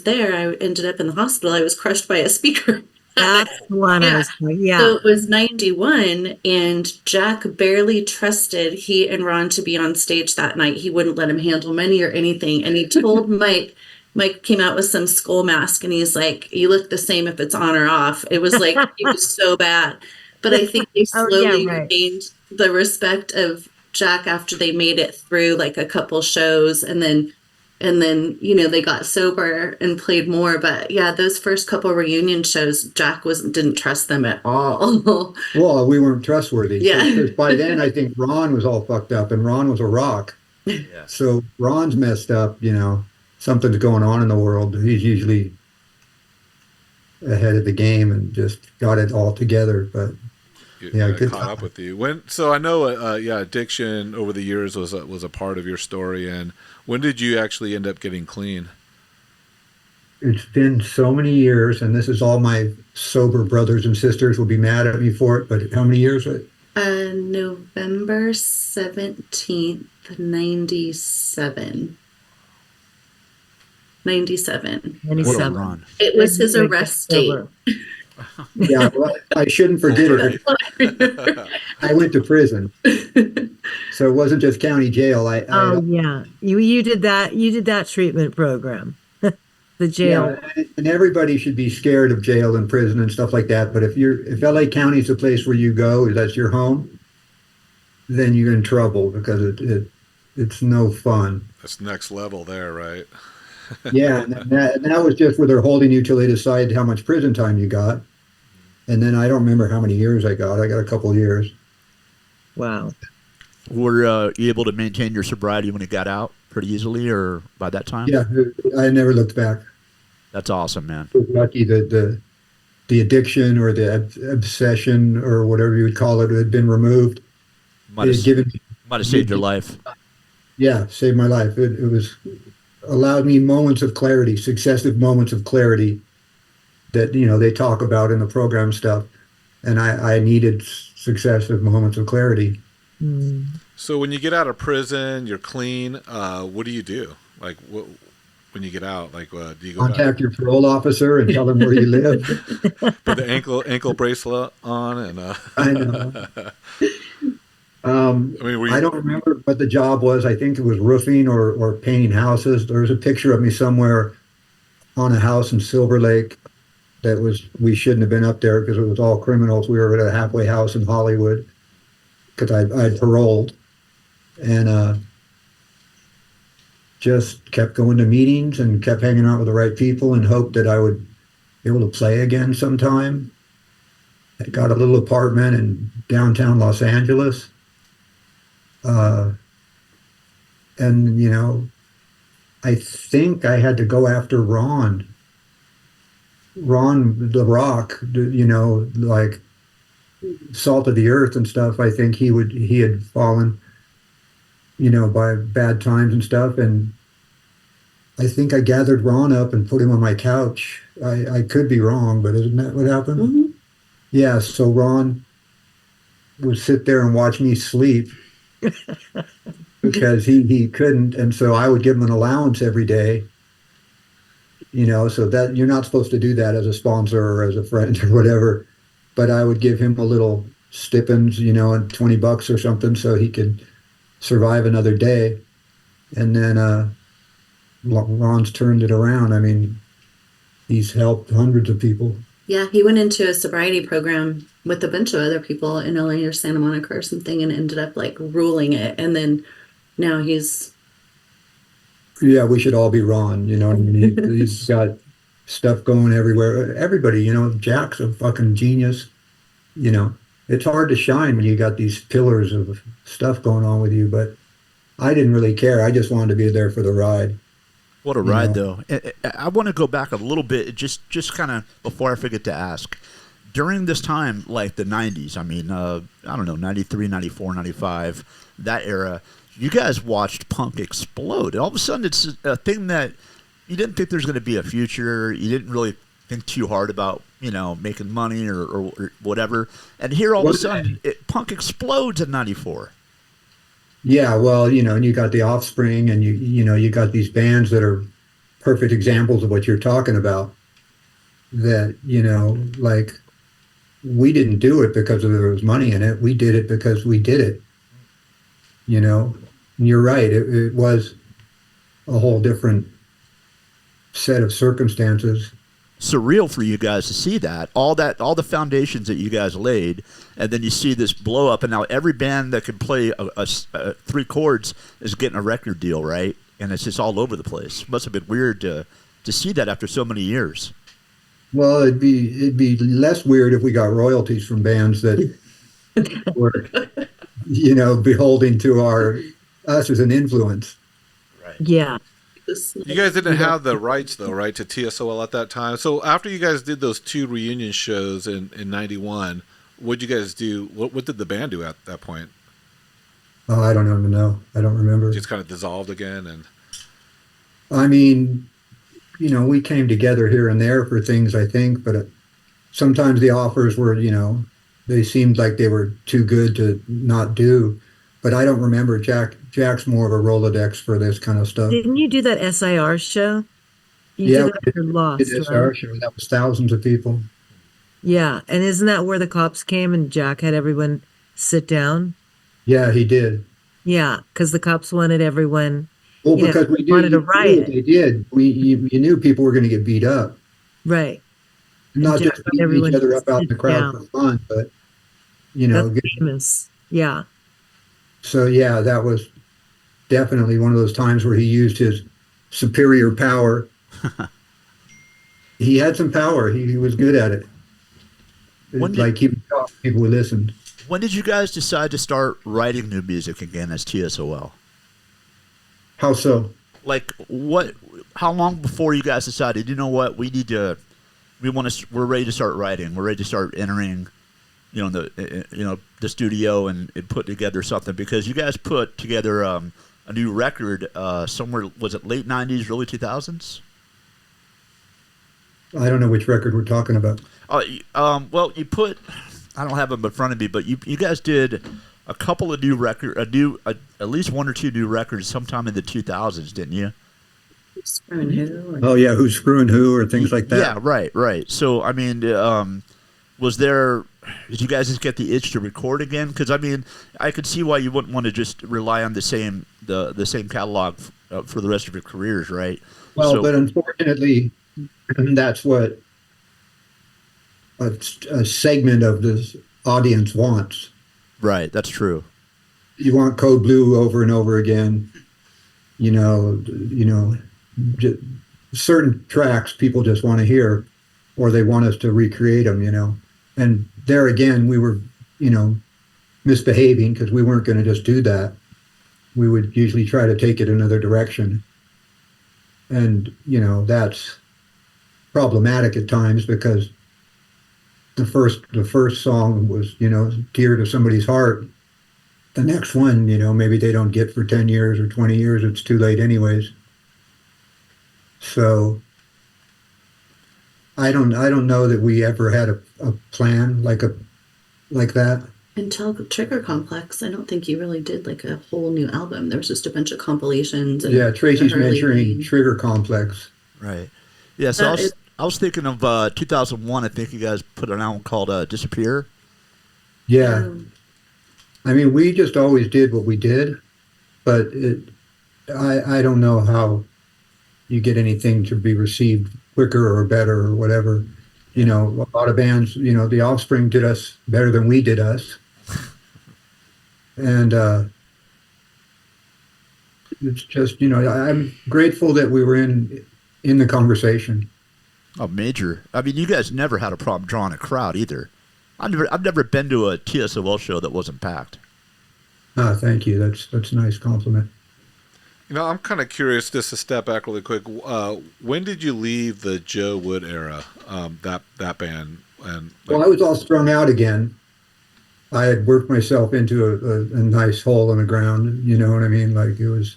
there. I ended up in the hospital. I was crushed by a speaker. That's the one I Yeah. was talking. Yeah. So it was 91, and Jack barely trusted he and Ron to be on stage that night. He wouldn't let him handle money or anything. And he told Mike came out with some skull mask, and he's like, "You look the same if it's on or off." It was like, it was so bad. But I think they Oh, yeah, slowly right. gained the respect of Jack after they made it through like a couple shows, and then they got sober and played more. But yeah, those first couple reunion shows, Jack didn't trust them at all. Well, we weren't trustworthy. Yeah. Because by then I think Ron was all fucked up, and Ron was a rock. Yeah. So Ron's messed up. Something's going on in the world. He's usually ahead of the game and just got it all together. But yeah, I good caught time. up with you. So I know, addiction over the years was a part of your story. And when did you actually end up getting clean? It's been so many years, and this is all my sober brothers and sisters will be mad at me for it. But how many years? November 17th, 97. 97. What a 97. run. It was his arrest date. Yeah, well, I shouldn't forget it. I went to prison, so it wasn't just county jail. Oh yeah. You did that. You did that treatment program. The jail. Yeah, and everybody should be scared of jail and prison and stuff like that. But if LA County is the place where you go, that's your home, then you're in trouble because it's no fun. That's next level there, right? Yeah, and that was just where they're holding you till they decide how much prison time you got. And then I don't remember how many years I got. I got a couple of years. Wow. Were you able to maintain your sobriety when you got out pretty easily, or by that time? Yeah, I never looked back. That's awesome, man. I was lucky that the addiction or the obsession or whatever you would call it had been removed. Might It had given, have saved your life. yeah, saved my life. It was allowed me moments of clarity, successive moments of clarity that they talk about in the program stuff, and I needed successive moments of clarity. Mm. So when you get out of prison, you're clean. What do you do? Like, when you get out? Like, do you go Contact back, your parole officer and tell them where you live. put the ankle bracelet on, and I know. I mean, were you, I don't remember what the job was. I think it was roofing or painting houses. There was a picture of me somewhere on a house in Silver Lake we shouldn't have been up there because it was all criminals. We were at a halfway house in Hollywood because I'd paroled. And just kept going to meetings and kept hanging out with the right people and hoped that I would be able to play again sometime. I got a little apartment in downtown Los Angeles. And, you know, I think I had to go after Ron. Ron the Rock, you know, like salt of the earth and stuff. I think he had fallen, you know, by bad times and stuff. And I think I gathered Ron up and put him on my couch. I could be wrong, but isn't that what happened? Mm-hmm. Yeah. So Ron would sit there and watch me sleep because he couldn't. And so I would give him an allowance every day, you know, so that you're not supposed to do that as a sponsor or as a friend or whatever. But I would give him a little stipends, you know, and $20 or something so he could survive another day. And then Ron's turned it around. I mean, he's helped hundreds of people. Yeah, he went into a sobriety program with a bunch of other people in LA or Santa Monica or something and ended up like ruling it. And then now he's... Yeah, we should all be Ron, you know what I mean? He's got stuff going everywhere. Everybody, you know, Jack's a fucking genius. You know, it's hard to shine when you got these pillars of stuff going on with you, but I didn't really care. I just wanted to be there for the ride. What a ride, though. I want to go back a little bit, just kind of before I forget to ask. During this time, like the 90s, I mean, I don't know, 93, 94, 95, that era, you guys watched punk explode. All of a sudden, it's a thing that you didn't think there's going to be a future. You didn't really think too hard about, you know, making money or whatever. And here, all of a sudden, punk explodes in 94. Yeah, well, you know, and you got the Offspring, and you know, you got these bands that are perfect examples of what you're talking about. That, you know, like, we didn't do it because there was money in it. We did it because we did it. You know, and you're right. It was a whole different set of circumstances. Surreal for you guys to see that all the foundations that you guys laid, and then you see this blow up, and now every band that can play three chords is getting a record deal, right? And it's just all over the place. Must have been weird to see that after so many years. Well, it'd be less weird if we got royalties from bands that were, you know, beholding to us as an influence. Right. Yeah. You guys didn't have the rights, though, right, to TSOL at that time. So after you guys did those 2 reunion shows in 91, what'd you guys do? What did the band do at that point? Oh, I don't even know. I don't remember. Just kind of dissolved again, and I mean, you know, we came together here and there for things, I think, but sometimes the offers were, you know, they seemed like they were too good to not do. But I don't remember. Jack's more of a Rolodex for this kind of stuff. Didn't you do that SIR show? Yeah, did that after Lost, this right? our show. That was thousands of people. Yeah, and isn't that where the cops came and Jack had everyone sit down? Yeah, he did. Yeah, because the cops wanted everyone. Well, you know, because we wanted knew, a riot. they did. You knew people were going to get beat up. Right. Not Jack just wanted beating everyone each other to up out in sit the crowd down. for fun, but, you know. That's famous. Yeah. So, yeah, that was definitely one of those times where he used his superior power. He had some power. He was good at it. Like he would talk, people would listen. When did you guys decide to start writing new music again as TSOL? How so? Like what? How long before you guys decided? You know what? We're ready to start writing. We're ready to start entering, you know, the studio and put together something, because you guys put together a new record somewhere. Was it late '90s, early 2000s? I don't know which record we're talking about. Well, you put. I don't have them in front of me, but you guys did a couple of new at least 1 or 2 new records sometime in the 2000s, didn't you? Screwing who? Oh yeah, who's screwing who or things like that. Yeah, right. So I mean, did you guys just get the itch to record again? Because I mean, I could see why you wouldn't want to just rely on the same catalog for the rest of your careers, right? Well, but unfortunately, that's what a segment of this audience wants. Right, that's true. You want Code Blue over and over again. you know, j- certain tracks people just want to hear, or they want us to recreate them, And there again, we were, misbehaving because we weren't going to just do that. We would usually try to take it another direction. And, that's problematic at times because the first song was, dear to somebody's heart. The next one, maybe they don't get for 10 years or 20 years. It's too late anyways. So I don't know that we ever had a plan like that. Until Trigger Complex, I don't think you really did like a whole new album. There was just a bunch of compilations. And Yeah, Tracy's the Hurley mentioning Lane. Trigger Complex. Right. Yeah. So That I was thinking of 2001. I think you guys put an album called "Disappear." Yeah. um, I mean, we just always did what we did, but I don't know how you get anything to be received quicker or better or whatever. A lot of bands, The Offspring did us better than we did us. And it's just, I'm grateful that we were in the conversation. Oh, major. I mean, you guys never had a problem drawing a crowd either. I've never been to a TSOL show that wasn't packed. Ah, thank you. That's a nice compliment. I'm kind of curious, just to step back really quick. When did you leave the Joe Wood era, that band? And Well, I was all strung out again. I had worked myself into a nice hole in the ground. You know what I mean? Like it was,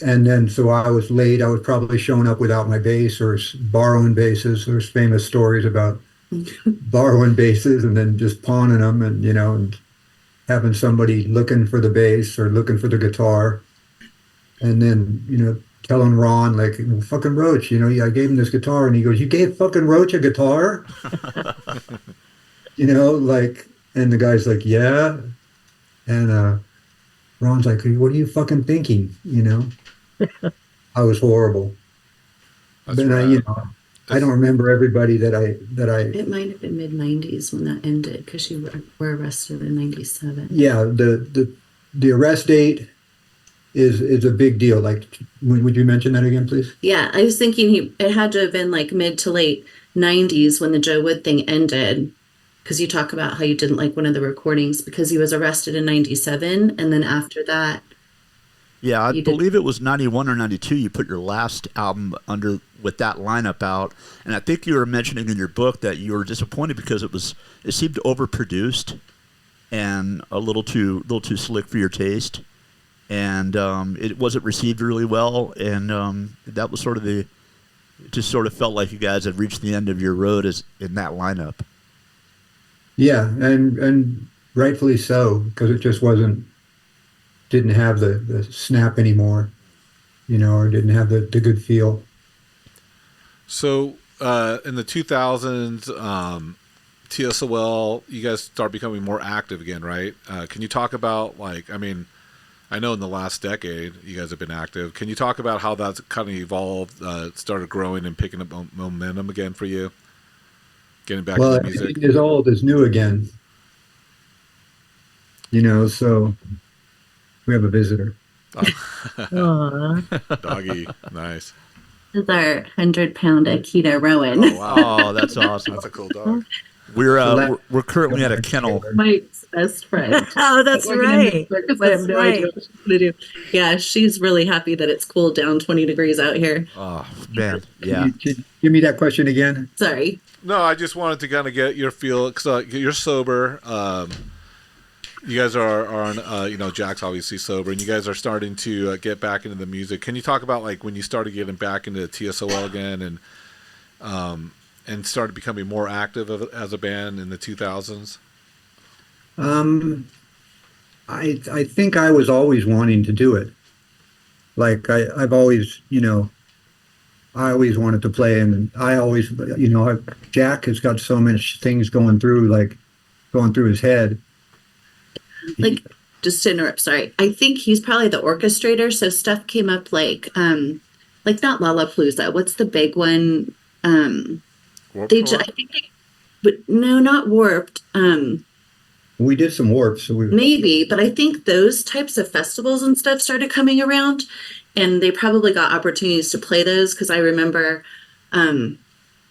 and then so I was late. I was probably showing up without my bass or borrowing basses. There's famous stories about borrowing basses and then just pawning them, and having somebody looking for the bass or looking for the guitar, and then telling Ron like, well, fucking Roach, I gave him this guitar, and he goes, "You gave fucking Roach a guitar?" Like, and the guy's like, "Yeah," and Ron's like, "What are you fucking thinking?" I was horrible. that's But right. I don't remember everybody that I. it might have been mid 90s when that ended because you were arrested in 97. Yeah, the arrest date is a big deal. Like, would you mention that again, please? Yeah, I was thinking it had to have been like mid to late 90s when the Joe Wood thing ended. Because you talk about how you didn't like one of the recordings because he was arrested in 97. And then after that, Yeah, I you did. believe it was 91 or 92. You put your last album under with that lineup out, and I think you were mentioning in your book that you were disappointed because it seemed overproduced and a little too slick for your taste, and it wasn't received really well, and that was it just sort of felt like you guys had reached the end of your road as in that lineup. Yeah, and rightfully so, because it just didn't have the snap anymore, or didn't have the good feel. So in the 2000s, TSOL, you guys start becoming more active again, right? Can you talk about, like, I mean, I know in the last decade you guys have been active. Can you talk about how that's kind of evolved, started growing and picking up momentum again for you? Getting back Well, into music? everything is old is new again, so we have a visitor. Aw. Doggy, nice. This is our 100-pound Akita Rowan. Oh wow, Oh, that's awesome. that's a cool dog. We're currently at a kennel. Mike's best friend. Oh, that's We're gonna right. miss her 'cause I have That's no right. idea what she's gonna do. Yeah, she's really happy that it's cooled down 20 degrees out here. Oh man, Can yeah. you give me that question again? Sorry. No, I just wanted to kind of get your feel because you're sober. You guys are on, Jack's obviously sober, and you guys are starting to get back into the music. Can you talk about like when you started getting back into TSOL again and started becoming more active as a band in the 2000s? I think I was always wanting to do it. Like I've always, I always wanted to play, and I always, Jack has got so many things going through his head. Like, just to interrupt, sorry. I think he's probably the orchestrator, so stuff came up like not Lollapalooza. What's the big one? Warped They Tour? I think but no, not Warped. We did some warps. So Maybe, but I think those types of festivals and stuff started coming around, and they probably got opportunities to play those because I remember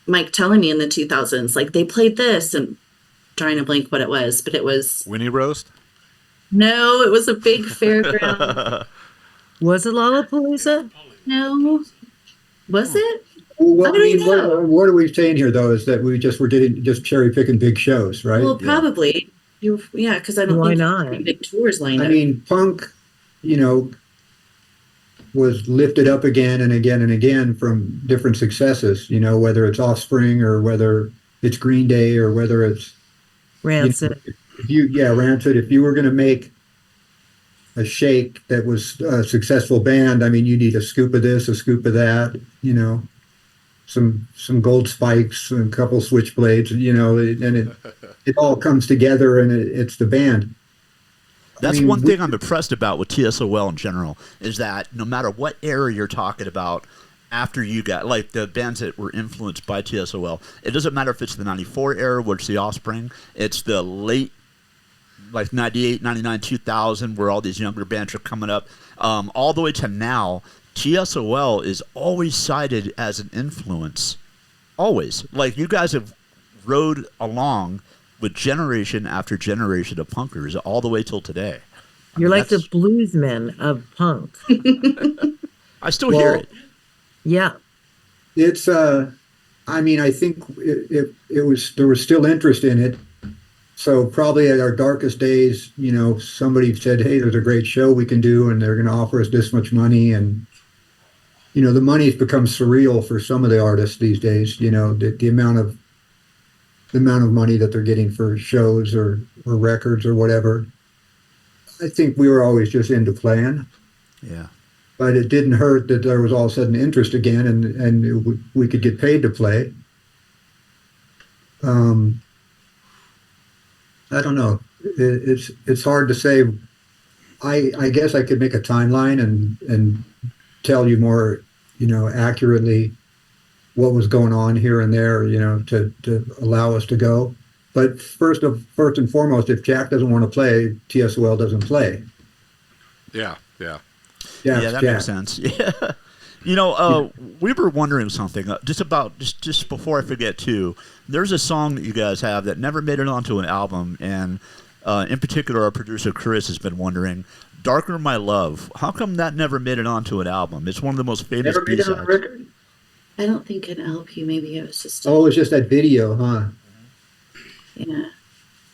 Mike telling me in the 2000s, like they played this and trying to blank what it was, but it was Winnie Roast? no, it was a big fairground. Was it Lollapalooza? No, was it? Well, I I mean, don't know. what are we saying here though is that we're getting just cherry picking big shows, right? Well, probably. Yeah, because I don't Why think not? any big tours lined I up. mean, punk, you know, was lifted up again and again and again from different successes, you know, whether it's Offspring or whether it's Green Day or whether it's, you know, Rancid. Rancid. If you were going to make a shake that was a successful band, I mean, you need a scoop of this, a scoop of that, you know, some gold spikes and a couple switchblades, you know, and it all comes together and it's the band. That's I mean, one thing I'm impressed about with TSOL in general is that no matter what era you're talking about, after you got like the bands that were influenced by TSOL, it doesn't matter if it's the '94 era, which is the Offspring, it's the late like '98, '99, 2000, where all these younger bands are coming up, all the way to now. TSOL is always cited as an influence, always. Like you guys have rode along with generation after generation of punkers all the way till today. You're like the bluesmen of punk. I still hear it. Yeah. it's I mean, I think it was there was still interest in it. So probably at our darkest days, you know, somebody said, "Hey, there's a great show we can do, and they're going to offer us this much money." And you know, the money's become surreal for some of the artists these days. You know, the amount of money that they're getting for shows or records or whatever. I think we were always just into playing. Yeah. But it didn't hurt that there was all of a sudden interest again, and we could get paid to play. I don't know. It's hard to say. I guess I could make a timeline and tell you more, you know, accurately what was going on here and there, you know, to allow us to go. But first and foremost, if Jack doesn't want to play, TSOL doesn't play. Yeah, yeah. Yeah, that makes sense. Yeah. You know, we were wondering something just before I forget too. There's a song that you guys have that never made it onto an album, and in particular, our producer Chris has been wondering, "Darker My Love." How come that never made it onto an album? It's one of the most famous Never made it on a B-sides. record? I don't think an LP. Maybe it was just. Oh, it was just that video, huh? Yeah.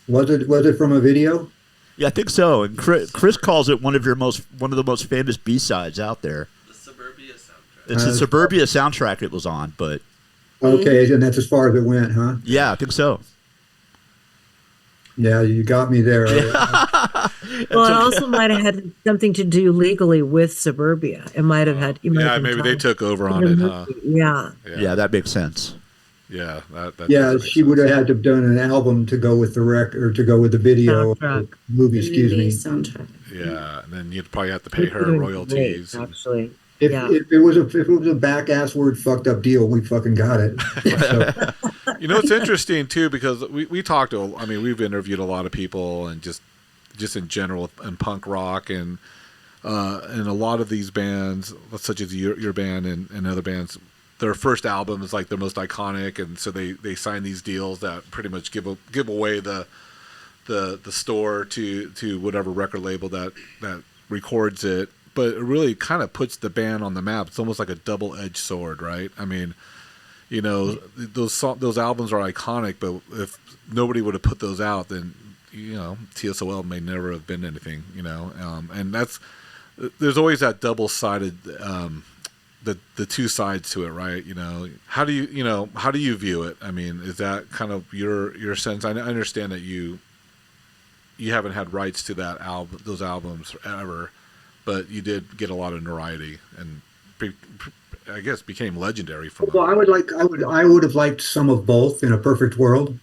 Was it from a video? Yeah, I think so. And Chris calls it one of the most famous B-sides out there. The Suburbia soundtrack. It's the Suburbia soundtrack it was on, but Okay, and that's as far as it went, huh? yeah, I think so. Yeah, you got me there. Well, it also might have had something to do legally with Suburbia. It might have had. Yeah, maybe they took over on it, huh? Yeah. Yeah, that makes sense. Yeah, that Yeah, does make she would have sense. had to have done an album to go with the record, or to go with the video, Soundtrack. movie. Excuse Movie me. soundtrack. Yeah, and then you'd probably have to pay her Doing royalties. great, actually. If, Yeah. if it was a back ass word fucked up deal, we fucking got it. So, You know, it's interesting too because we talked to. I mean, we've interviewed a lot of people and just in general in punk rock and a lot of these bands, such as your band and other bands, their first album is like their most iconic, and so they sign these deals that pretty much give away the store to whatever record label that records it. But it really kind of puts the band on the map. It's almost like a double-edged sword, right? I mean, you know, those albums are iconic, but if nobody would have put those out, then, you know, TSOL may never have been anything, you know. And there's always that double-sided, the two sides to it, right? You know, how do you view it? I mean, is that kind of your sense? I understand that you haven't had rights to those albums ever. But you did get a lot of notoriety, and I guess became legendary from. well, I would have liked some of both in a perfect world.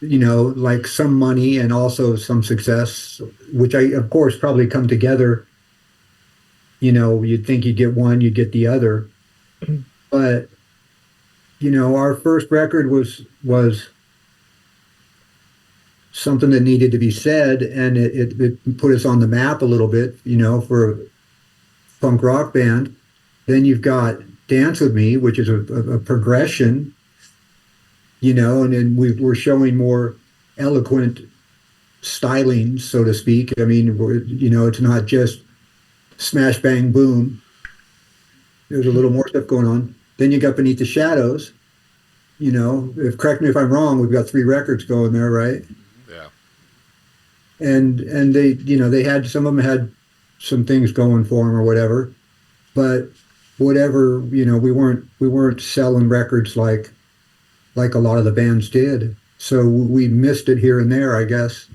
You know, like some money and also some success, which of course probably come together. You know, you'd think you'd get one, you'd get the other, but you know, our first record was something that needed to be said, and it put us on the map a little bit, for a punk rock band. Then you've got Dance With Me, which is a progression, and then we're showing more eloquent styling, so to speak. I mean, it's not just smash, bang, boom. There's a little more stuff going on. Then you got Beneath the Shadows. Correct me if I'm wrong, we've got 3 records going there, right? Yeah. And they had, some of them had some things going for them or whatever, but whatever, we weren't selling records like a lot of the bands did. So we missed it here and there, I guess.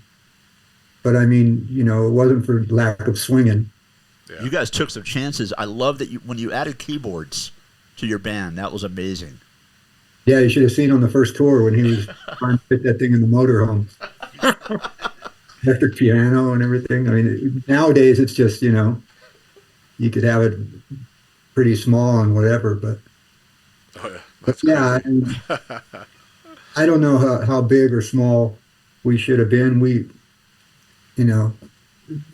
But I mean, it wasn't for lack of swinging. Yeah. You guys took some chances. I love that when you added keyboards to your band. That was amazing. Yeah, you should have seen on the first tour when he was trying to fit that thing in the motorhome. Electric piano and everything. I mean, nowadays it's just, you could have it pretty small and whatever, but yeah, I don't know how big or small we should have been.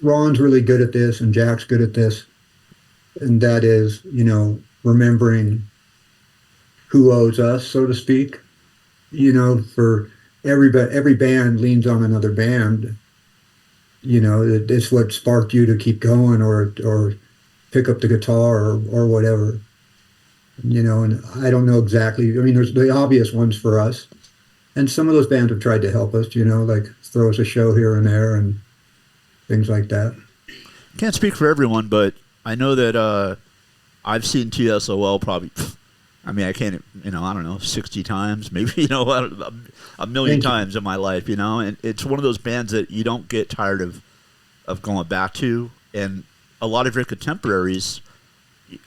Ron's really good at this and Jack's good at this, and that is, remembering who owes us, so to speak. For every band leans on another band. It's what sparked you to keep going or pick up the guitar or whatever. And I don't know exactly. I mean, there's the obvious ones for us, and some of those bands have tried to help us. Like throw us a show here and there and things like that. Can't speak for everyone, but I know that I've seen TSOL probably. I mean, I can't, I don't know, 60 times, maybe, a million times in my life, and it's one of those bands that you don't get tired of going back to. And a lot of your contemporaries,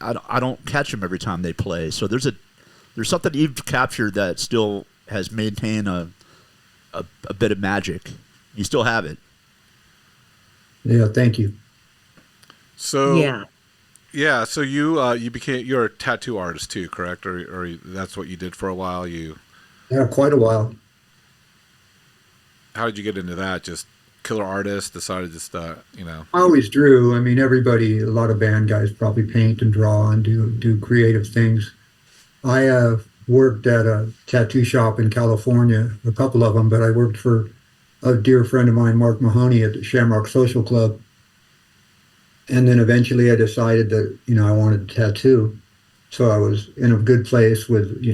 I don't catch them every time they play. So there's something you've captured that still has maintained a bit of magic. You still have it. Yeah, thank you. So yeah. So you're a tattoo artist too, correct? Or that's what you did for a while. Yeah, quite a while. How did you get into that? Just killer artist, decided just I always drew. I mean, a lot of band guys probably paint and draw and do creative things. I worked at a tattoo shop in California, a couple of them, but I worked for a dear friend of mine, Mark Mahoney, at the Shamrock Social Club. And then eventually I decided that, I wanted to tattoo. So I was in a good place with,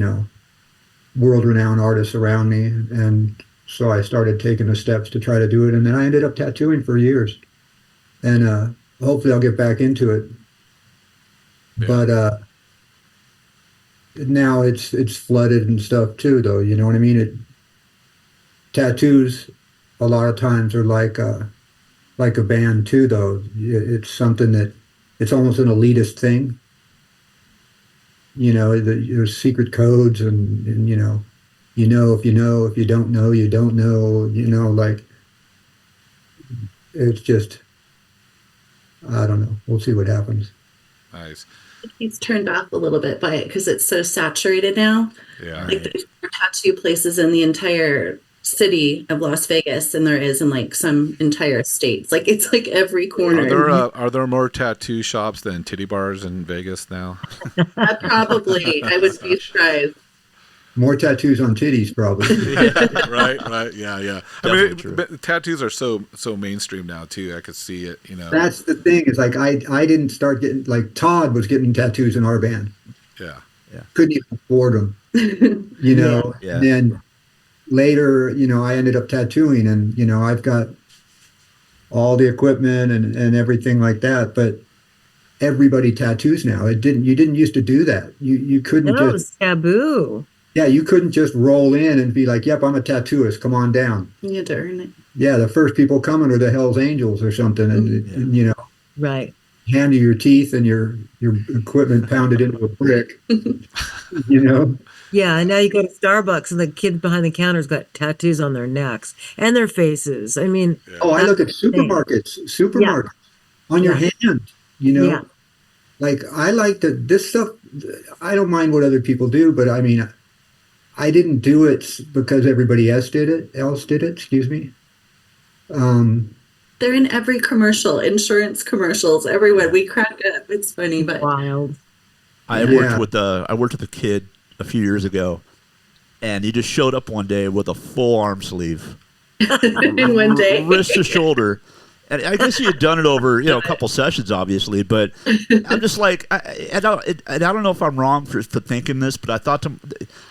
world-renowned artists around me. And so I started taking the steps to try to do it. And then I ended up tattooing for years. And hopefully I'll get back into it. Yeah. But now it's flooded and stuff too, though. You know what I mean? Tattoos a lot of times are like a band too, though. It's something that it's almost an elitist thing. There's secret codes and if you know, if you don't know, you don't know, like it's just, I don't know. We'll see what happens. Nice. He's turned off a little bit by it because it's so saturated now. Yeah. Like there's more tattoo places in the entire city of Las Vegas than there is in like some entire states. Like it's like every corner. Are there more tattoo shops than titty bars in Vegas now? Probably. I would be surprised. More tattoos on titties, probably. Right. Yeah. I mean, tattoos are so mainstream now too. I could see it. That's the thing. It's like I didn't start getting, like Todd was getting tattoos in our band. Yeah. Couldn't even afford them. Yeah. And then later, I ended up tattooing, and I've got all the equipment and everything like that. But everybody tattoos now. You didn't used to do that. You couldn't. No, it was taboo. Yeah, you couldn't just roll in and be like, "Yep, I'm a tattooist. Come on down." You had to earn it. Yeah, the first people coming are the Hell's Angels or something, and right, hand you your teeth and your equipment pounded into a brick. Yeah, and now you go to Starbucks and the kid behind the counter's got tattoos on their necks and their faces. I mean, I look at supermarkets on your hand. Yeah. Like I like this stuff. I don't mind what other people do, but I mean, I didn't do it because everybody else did it. Excuse me. They're in every commercial, insurance commercials, everywhere. We crack up. It's funny, but Wild. I worked with a kid a few years ago, and he just showed up one day with a full arm sleeve, in one day. wrist to shoulder. And I guess he had done it over, a couple sessions, obviously. But I'm just like, I don't know if I'm wrong for thinking this, but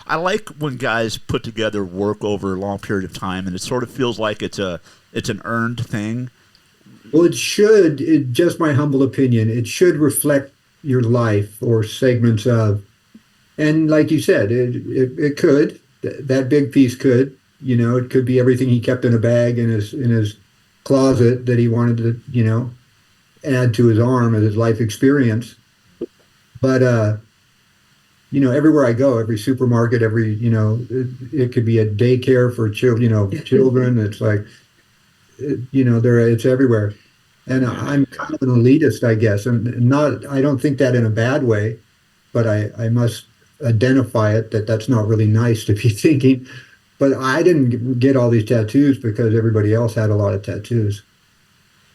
I like when guys put together work over a long period of time, and it sort of feels like it's an earned thing. Well, just my humble opinion, it should reflect your life or segments of, and like you said, it could, that big piece could, it could be everything he kept in a bag in his closet that he wanted to, add to his arm as his life experience. But, everywhere I go, every supermarket, it could be a daycare for children. It's like, it's everywhere. And I'm kind of an elitist, I guess, and I don't think that in a bad way, but I must identify it that's not really nice to be thinking. But I didn't get all these tattoos because everybody else had a lot of tattoos.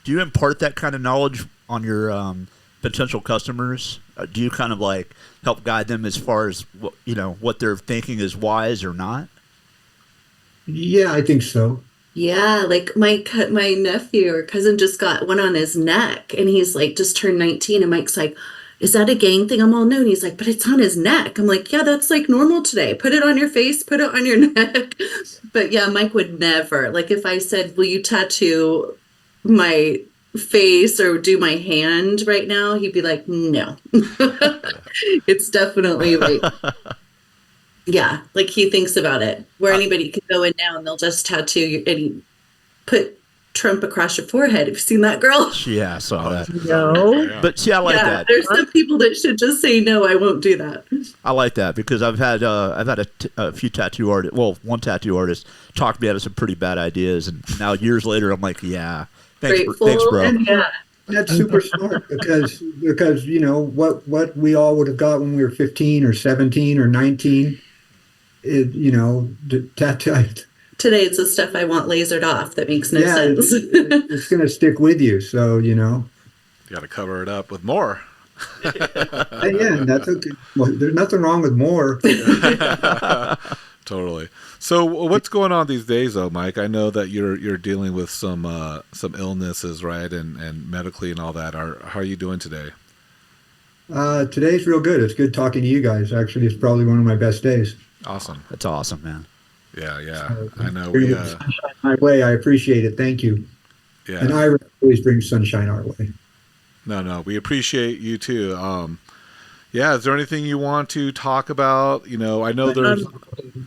Do you impart that kind of knowledge on your potential customers? Do you kind of like help guide them as far as what they're thinking is wise or not? Yeah, I think so. Yeah, like my nephew or cousin just got one on his neck, and he's like just turned 19, and Mike's like, "Is that a gang thing?" I'm all, "No," and he's like, "But it's on his neck." I'm like, "Yeah, that's like normal today. Put it on your face, put it on your neck." But yeah, Mike would never. Like if I said, "Will you tattoo my face or do my hand right now?" He'd be like, "No." It's definitely like, yeah, like he thinks about it. Where anybody can go in now and they'll just tattoo you and put Trump across your forehead. Have you seen that, girl? Yeah, I saw that. No. But see, I like that. There's some people that should just say no. I won't do that. I like that because I've had a few tattoo artists. Well, one tattoo artist talked me out of some pretty bad ideas, and now years later, I'm like, yeah, thanks, bro. And yeah. That's super smart because what we all would have got when we were 15 or 17 or 19. Today it's the stuff I want lasered off that makes no sense. It's going to stick with you. So, You got to cover it up with more. Yeah, that's okay. Well, there's nothing wrong with more. Totally. So what's going on these days, though, Mike? I know that you're dealing with some illnesses, right, and medically and all that. How are you doing today? Today's real good. It's good talking to you guys. Actually, it's probably one of my best days. Awesome. That's awesome, man. Yeah. I know. My way. I appreciate it. Thank you. Yeah. And I always bring sunshine our way. No. We appreciate you too. Yeah. Is there anything you want to talk about? I know there's.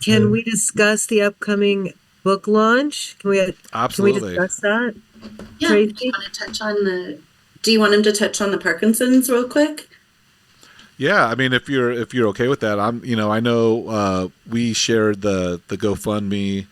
Can we discuss the upcoming book launch? Absolutely. Can we discuss that? Yeah. Tracy? Do you want him to touch on the Parkinson's real quick? Yeah, I mean, if you're okay with that, I know we shared the GoFundMe,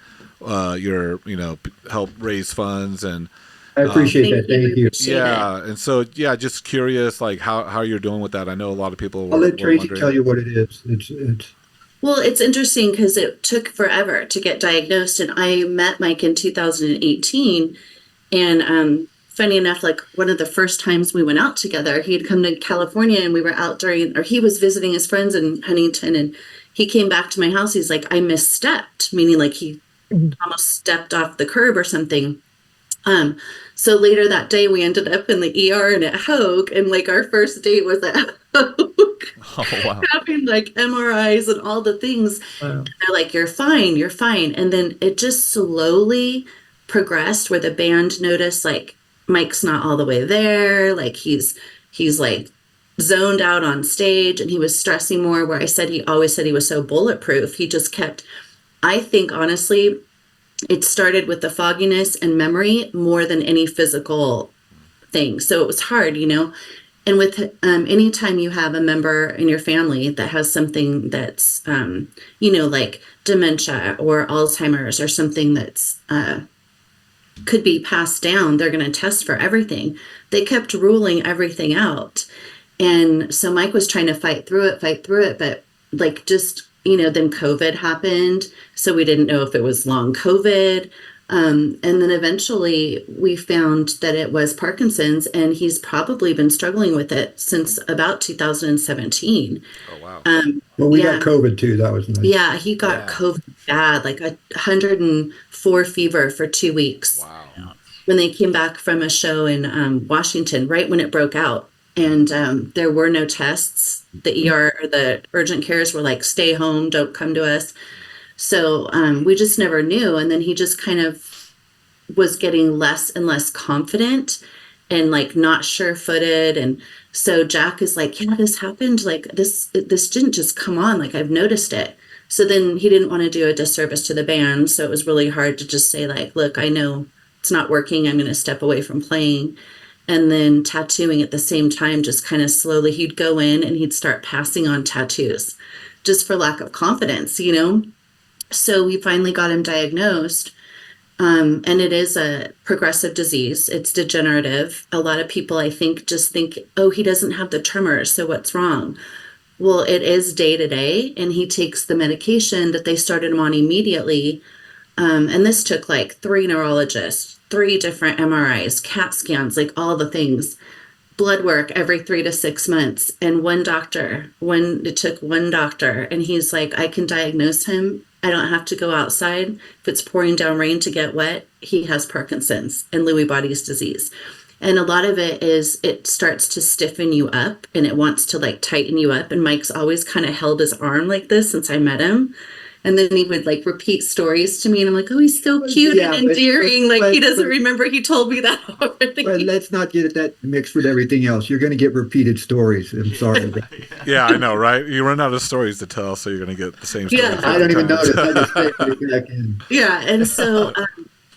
help raise funds, and I appreciate that. Thank you. Yeah, and so just curious, like how you're doing with that. I know a lot of people. I'll let Tracy tell you what it is. It's. Well, it's interesting because it took forever to get diagnosed, and I met Mike in 2018, and funny enough, like one of the first times we went out together, he had come to California and we were out he was visiting his friends in Huntington, and he came back to my house. He's like, I misstepped, meaning like he almost stepped off the curb or something. So later that day we ended up in the ER and at Hoag, and like our first date was at Hoag. Oh, wow. Having like MRIs and all the things. Wow. And they're like, you're fine. And then it just slowly progressed where the band noticed like, Mike's not all the way there. Like he's like zoned out on stage, and he was stressing more, where he always said he was so bulletproof. He just kept, I think honestly, it started with the fogginess and memory more than any physical thing. So it was hard, and with anytime you have a member in your family that has something that's, like dementia or Alzheimer's or something that's, could be passed down, they're going to test for everything. They kept ruling everything out. And so Mike was trying to fight through it. But like just, then COVID happened. So we didn't know if it was long COVID And then eventually we found that it was Parkinson's, and he's probably been struggling with it since about 2017. Oh wow. Well, we Yeah. got COVID too. That was nice. Yeah, he got Yeah. COVID bad, like 104 fever for 2 weeks Wow. when they came back from a show in Washington, right when it broke out. And there were no tests. The ER or the urgent cares were like, stay home, don't come to us. So we just never knew. And then he just kind of was getting less and less confident and like not sure-footed. And so Jack is like, yeah, this happened. Like this didn't just come on. Like I've noticed it. So then he didn't want to do a disservice to the band. So it was really hard to just say like, look, I know it's not working. I'm going to step away from playing. And then tattooing at the same time, just kind of slowly, he'd go in and he'd start passing on tattoos just for lack of confidence, you know? So we finally got him diagnosed. And it is a progressive disease. It's degenerative. A lot of people, I think, just think, oh, he doesn't have the tremors, so what's wrong? Well, it is day to day, and he takes the medication that they started him on immediately. And this took like 3 neurologists, 3 different MRIs, CAT scans, like all the things, blood work every 3 to 6 months, and it took one doctor, and he's like, I can diagnose him. I don't have to go outside. If it's pouring down rain to get wet, he has Parkinson's and Lewy body's disease. And a lot of it is it starts to stiffen you up and it wants to like tighten you up. And Mike's always kind of held his arm like this since I met him. And then he would like repeat stories to me. And I'm like, oh, he's so cute Yeah, and endearing. but- Like he but- doesn't but- remember he told me that already. But let's not get that mixed with everything else. You're going to get repeated stories. I'm sorry. Yeah, I know, right? You run out of stories to tell, so you're going to get the same story. Yeah. I don't even 50 times. notice. I just take it back in. Yeah. And so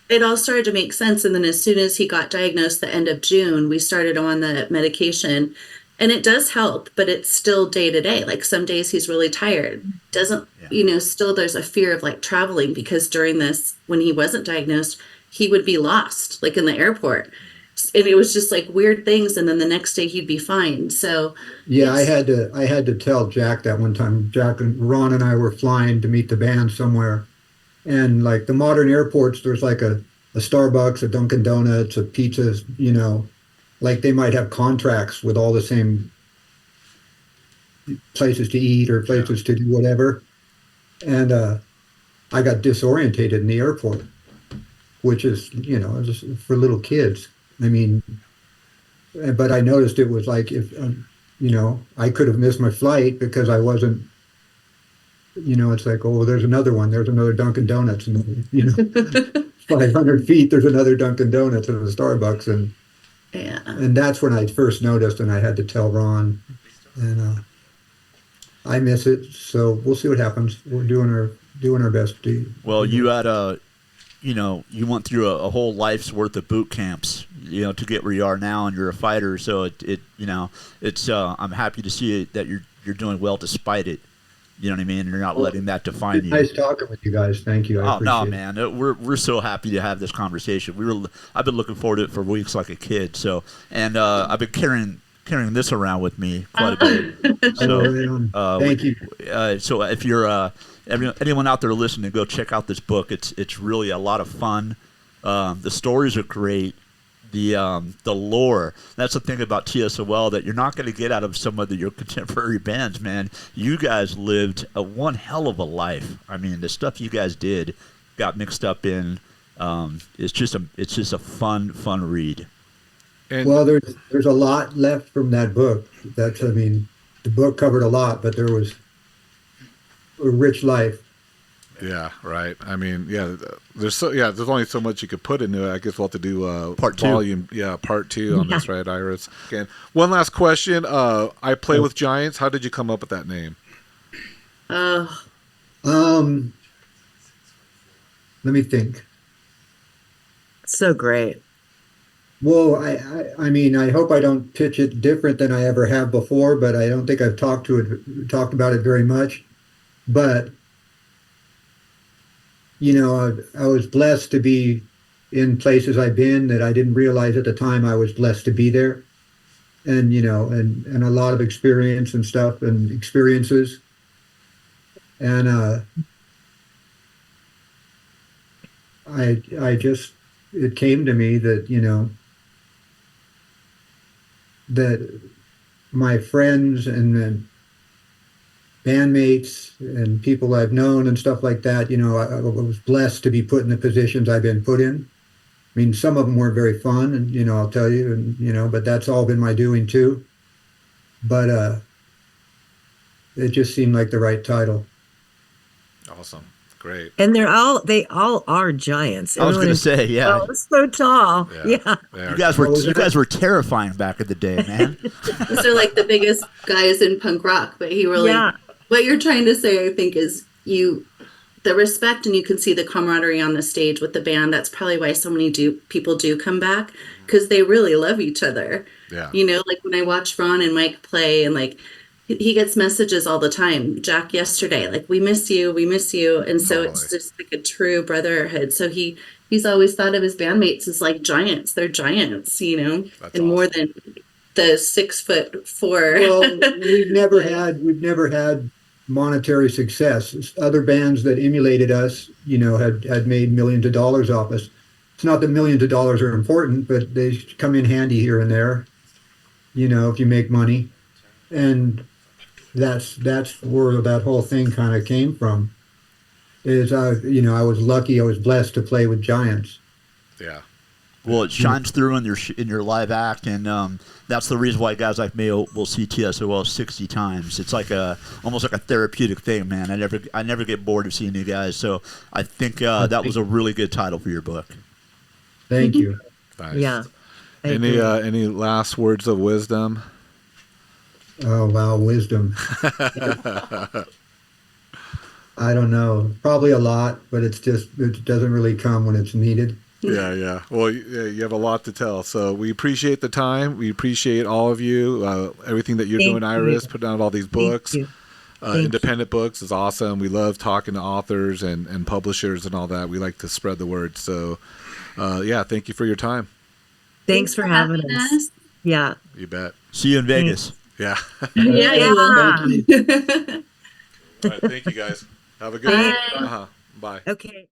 it all started to make sense. And then as soon as he got diagnosed the end of June, we started on the medication. And it does help, but it's still day to day. Like some days he's really tired. Doesn't, still there's a fear of like traveling because during this, when he wasn't diagnosed, he would be lost, like in the airport. And it was just like weird things. And then the next day he'd be fine. So Yeah, I had to tell Jack that one time. Jack and Ron and I were flying to meet the band somewhere. And like the modern airports, there's like a Starbucks, a Dunkin' Donuts, a pizzas, like they might have contracts with all the same places to eat or places to do whatever. And I got disorientated in the airport, which is, just for little kids. I mean, but I noticed it was like if, I could have missed my flight because I wasn't, it's like, oh, there's another one. There's another Dunkin' Donuts. And, 500 feet, there's another Dunkin' Donuts and a Starbucks. And that's when I first noticed, and I had to tell Ron, and I miss it. So we'll see what happens. We're doing our best to. Well, you had you went through a whole life's worth of boot camps, to get where you are now, and you're a fighter. So it's I'm happy to see that you're doing well despite it. You know what I mean? And you're not letting that define you. Nice talking with you guys. Thank you. I Oh no, appreciate man! We're so happy to have this conversation. I've been looking forward to it for weeks, like a kid. So, and I've been carrying this around with me quite a bit. So, thank you. So, if you're anyone out there listening, go check out this book. It's really a lot of fun. The stories are great. The lore. That's the thing about TSOL that you're not going to get out of some of your contemporary bands, man. You guys lived one hell of a life. I mean, the stuff you guys did, got mixed up in. It's just a fun read. And Well, there's a lot left from that book. The book covered a lot, but there was a rich life. yeah, right. I mean, there's only so much you could put into it. I guess we'll have to do Part 2. part 2 on this, right, Iris? Again, one last question. I Play with Giants. How did you come up with that name? Let me think. So great. Well, I hope I don't pitch it different than I ever have before, but I don't think I've talked about it very much. But I was blessed to be in places I've been that I didn't realize at the time I was blessed to be there, and and a lot of experience and stuff and experiences, and I just, it came to me that, that my friends and then bandmates and people I've known and stuff like that, I was blessed to be put in the positions I've been put in. I mean, some of them weren't very fun, and I'll tell you, and but that's all been my doing too. But it just seemed like the right title. Awesome. Great. And they all are giants. I was going to say, yeah. Oh, so tall. Yeah. You guys were terrifying back in the day, man. Those are like the biggest guys in punk rock, but he really, what you're trying to say, I think, is the respect, and you can see the camaraderie on the stage with the band. That's probably why so many people do come back, because they really love each other. Yeah. Like when I watch Ron and Mike play, and like he gets messages all the time. Jack yesterday, like, we miss you. And so it's just like a true brotherhood. So he's always thought of his bandmates as like giants. They're giants, That's and awesome. more than the 6'4". Well, we've never had monetary success. Other bands that emulated us, had made millions of dollars off us. It's not that millions of dollars are important, but they come in handy here and there, if you make money. And that's where that whole thing kind of came from. Is I was lucky, I was blessed to play with giants. Yeah. Well, it shines through in your live act, and that's the reason why guys like me will see TSOL 60 times. It's like almost like a therapeutic thing, man. I never get bored of seeing you guys. So I think that was a really good title for your book. Thank you. Nice. Yeah. Any last words of wisdom? Oh wow, wisdom. I don't know. Probably a lot, but it doesn't really come when it's needed. Yeah. Well, you have a lot to tell. So we appreciate the time. We appreciate all of you, everything that you're doing, Iris, putting out all these books. Independent books is awesome. We love talking to authors and publishers and all that. We like to spread the word. So, thank you for your time. Thanks for having us. Yeah. You bet. See you in Vegas. Yeah. Yeah, you will. All right. Thank you, guys. Have a good day. Bye. Okay.